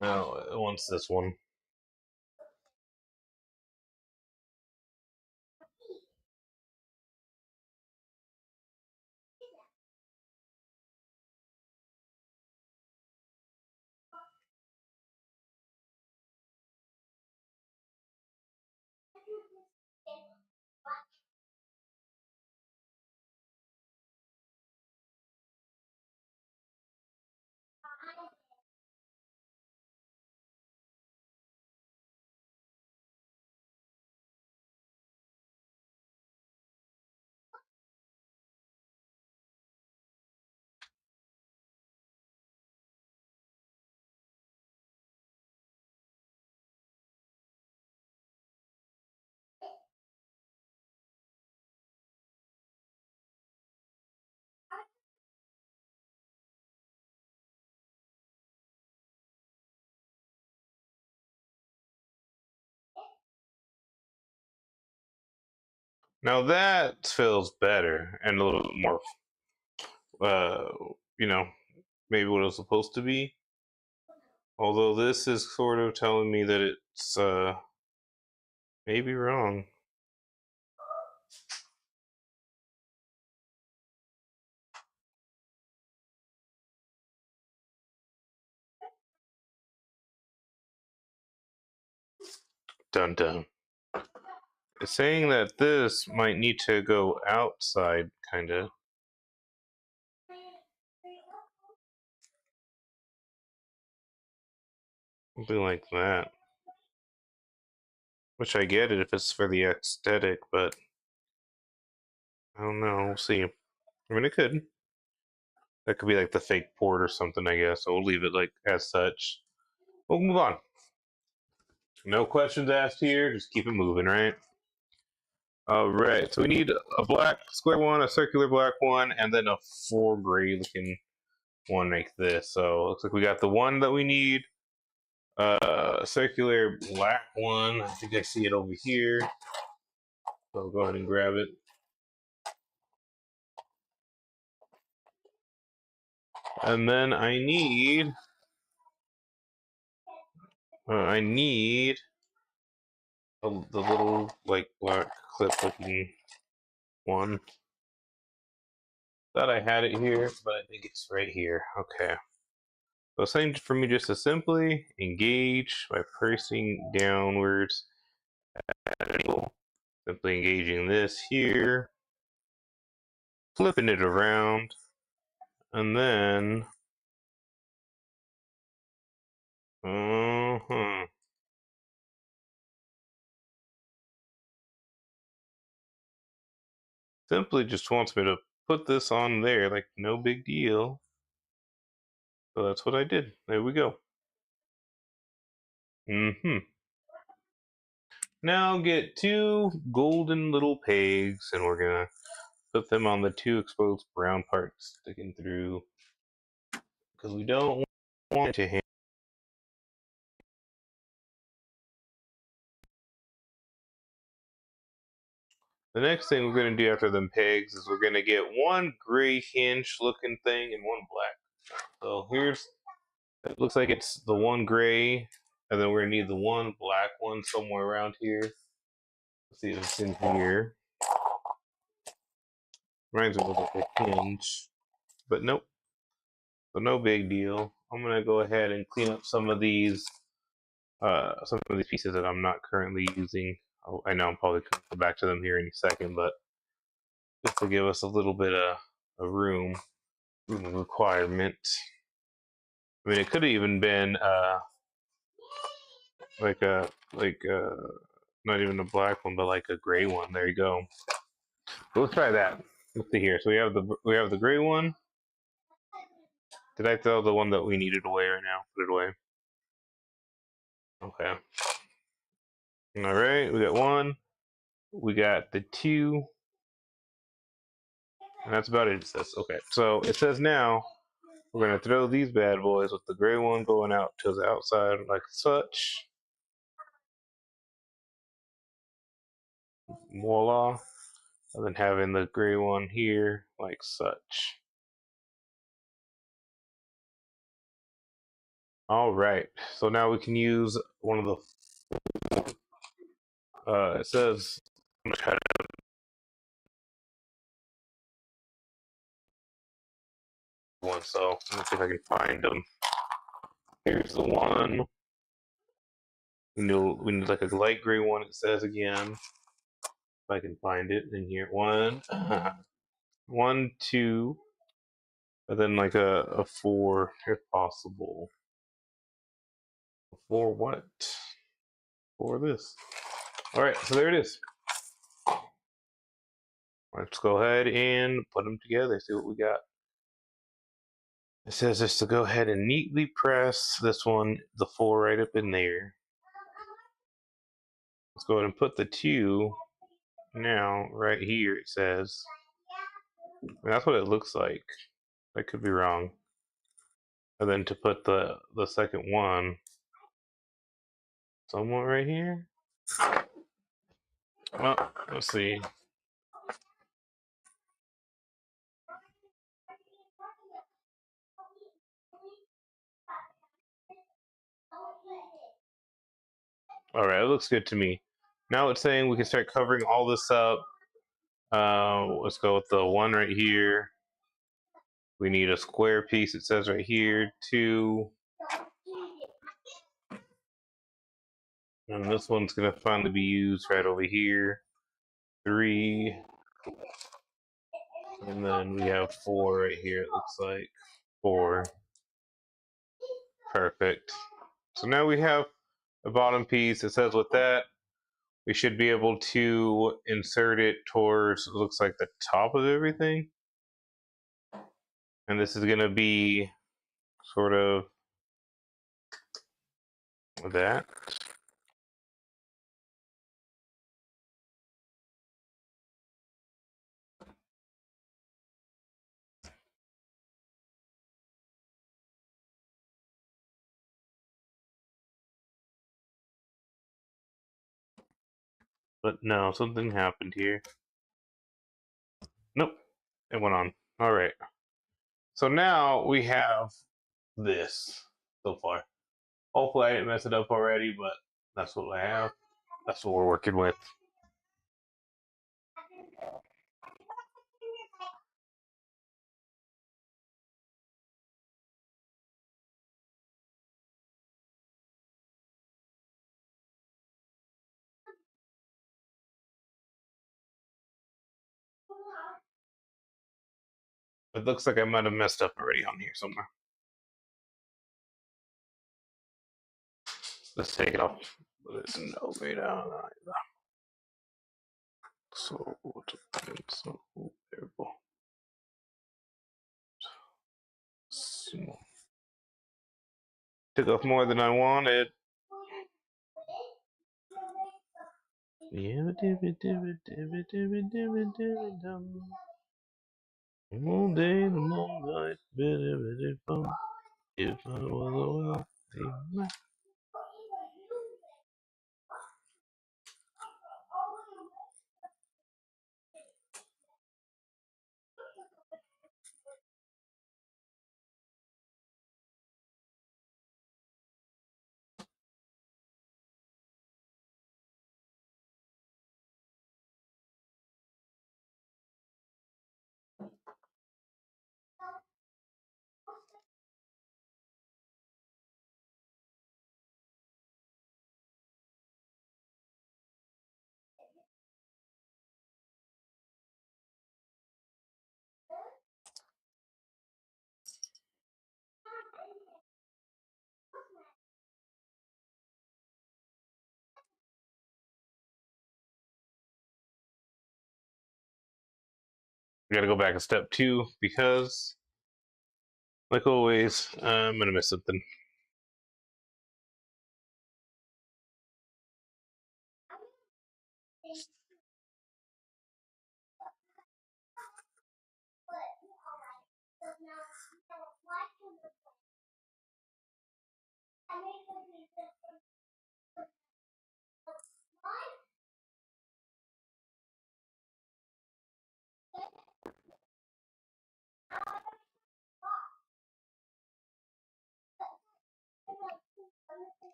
No, it wants this one. Now that feels better and a little bit more, uh, you know, maybe what it was supposed to be. Although this is sort of telling me that it's maybe wrong. Dun dun. It's saying that this might need to go outside, kinda. Something like that. Which I get it if it's for the aesthetic, but I don't know. We'll see. I mean, it could. That could be like the fake port or something, I guess. So we'll leave it like as such. We'll move on. No questions asked here. Just keep it moving, right? All right. So we need a black square one, a circular black one, and then a four gray looking one like this. So it looks like we got the one that we need. Circular black one. I think I see it over here. So I'll go ahead and grab it. And then I need the little like black clip looking one. Thought I had it here, but I think it's right here. Okay. So it's saying for me just to simply engage by pressing downwards at an angle. Simply engaging this here, flipping it around, and then uh-huh. simply just wants me to put this on there, like no big deal. So that's what I did. There we go. Now get two golden little pegs, and we're gonna put them on the two exposed brown parts sticking through, because we don't want it to hang. The next thing we're gonna do after them pegs is we're gonna get one gray hinge looking thing and one black. So here's, it looks like it's the one gray, and then we're gonna need the one black one somewhere around here. Let's see if it's in here. Reminds me of like a hinge, but nope. So no big deal. I'm gonna go ahead and clean up some of these pieces that I'm not currently using. Oh, I know I'm probably going to go back to them here in a second, but just to give us a little bit of a room requirement. I mean, it could have even been like a not even a black one, but like a gray one. There you go. So let's try that. Let's see here. So we have the gray one. Did I throw the one that we needed away right now? Put it away. Okay. All right. We got one. We got the two. And that's about it. It says, okay. So it says now we're going to throw these bad boys with the gray one going out to the outside like such. Voila. And then having the gray one here like such. All right. So now we can use one of the, it says, one. So let me see if I can find them. Here's the one. We need like a light gray one, it says again. If I can find it in here. One, one, two, and then like a four if possible. For what? For this. All right, so there it is. Let's go ahead and put them together, see what we got. It says just to go ahead and neatly press this one, the four right up in there. Let's go ahead and put the two now right here, it says. And that's what it looks like. I could be wrong. And then to put the second one somewhere right here. Well, let's see. All right, it looks good to me. Now it's saying we can start covering all this up. Let's go with the one right here. We need a square piece, it says right here, two. And this one's gonna finally be used right over here. Three. And then we have four right here, it looks like. Four. Perfect. So now we have a bottom piece. It says with that, we should be able to insert it towards, it looks like the top of everything. And this is gonna be sort of that. But no, something happened here. Nope, it went on. All right. So now we have this so far. Hopefully I didn't mess it up already, but that's what I have. That's what we're working with. It looks like I might have messed up already on here somewhere. Let's take it off. There's no way down. So variable. Small. Took off more than I wanted. All day and all night, very fun. If I was a wealthy man. We gotta go back to step 2 because, like always, I'm gonna miss something.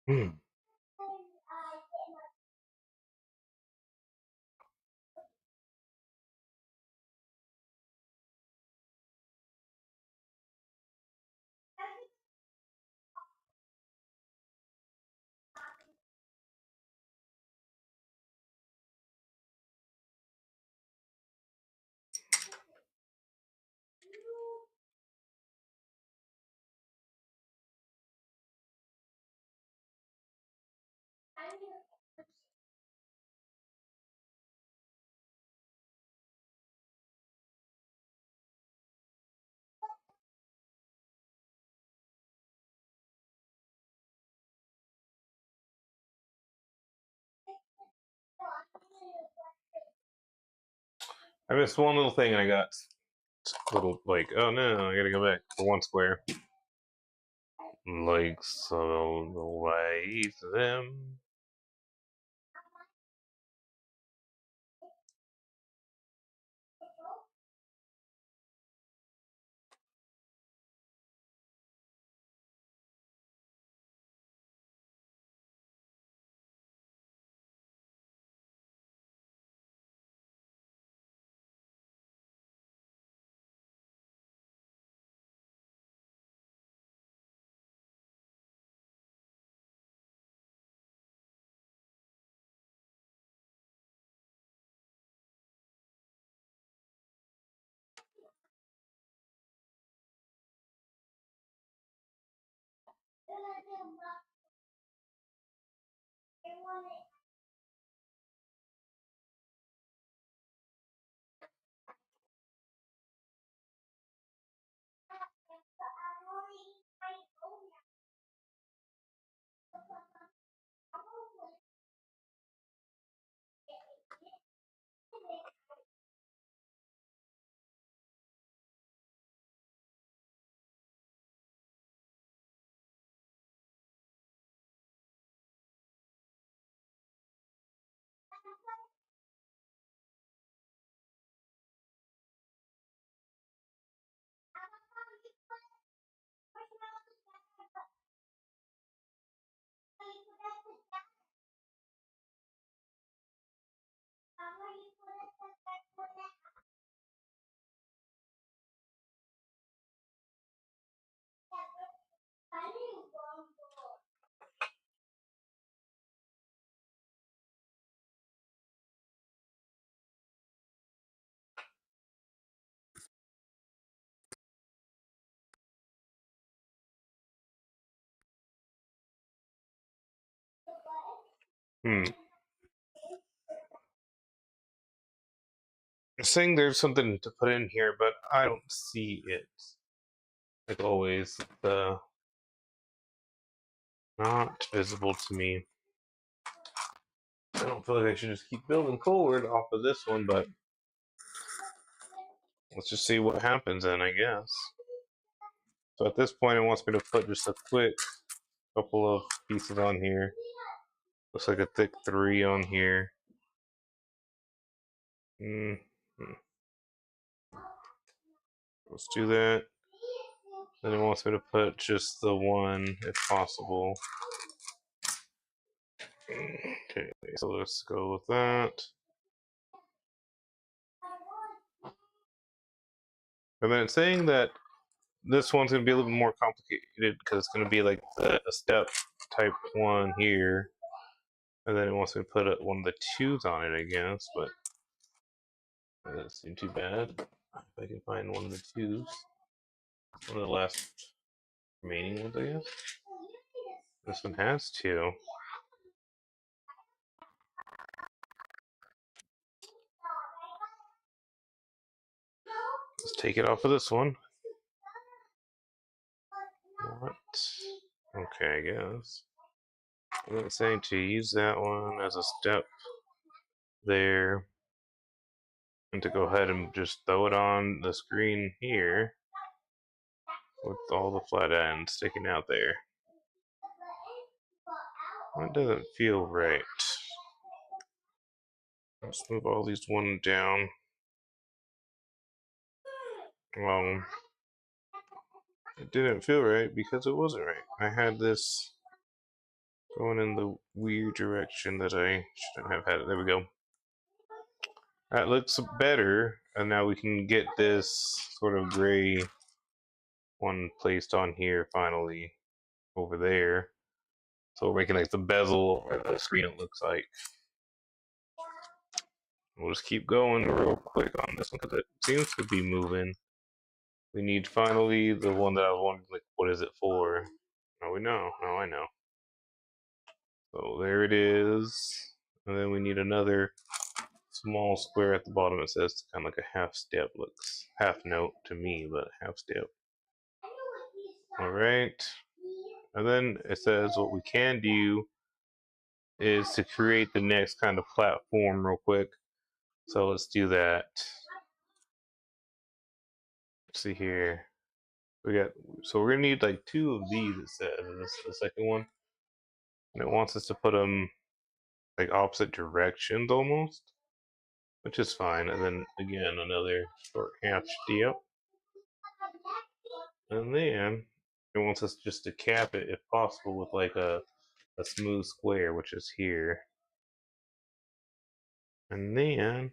Hmm. I missed one little thing and I got a little like, oh no, I gotta go back for one square. Like so the way them. Hmm. It's saying there's something to put in here, but I don't see it. Like always, the not visible to me. I don't feel like I should just keep building forward off of this one, but let's just see what happens then, I guess. So at this point, it wants me to put just a quick couple of pieces on here. Looks like a thick 3 on here. Mm -hmm. Let's do that. Then it wants me to put just the 1 if possible. Okay, so let's go with that. And then it's saying that this one's going to be a little bit more complicated because it's going to be like a step type 1 here. And then it wants me to put one of the 2s on it, I guess, but that doesn't seem too bad. If I can find one of the 2s. One of the last remaining ones, I guess. This one has 2. Let's take it off of this one. What? Okay, I guess. I'm saying to use that one as a step there, and to go ahead and just throw it on the screen here with all the flat ends sticking out there. That doesn't feel right. Let's move all these one down. Well, it didn't feel right because it wasn't right. I had this going in the weird direction that I shouldn't have had it. There we go. That looks better, and now we can get this sort of gray one placed on here finally over there. So we're making like the bezel or the screen, it looks like. We'll just keep going real quick on this one because it seems to be moving. We need finally the one that I was wondering, like, what is it for? Now we know. Now I know. So there it is. And then we need another small square at the bottom. It says kind of like a half step. Looks half note to me, but half step. Alright. And then it says what we can do is to create the next kind of platform real quick. So let's do that. Let's see here. So we're gonna need like 2 of these, it says. This is the second one. And it wants us to put them like opposite directions almost, which is fine. And then again, another short half step. And then it wants us just to cap it if possible with like a smooth square, which is here. And then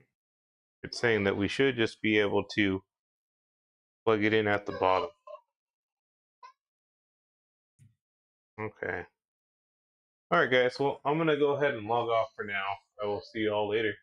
it's saying that we should just be able to plug it in at the bottom. Okay. Alright guys, well I'm gonna go ahead and log off for now. I will see you all later.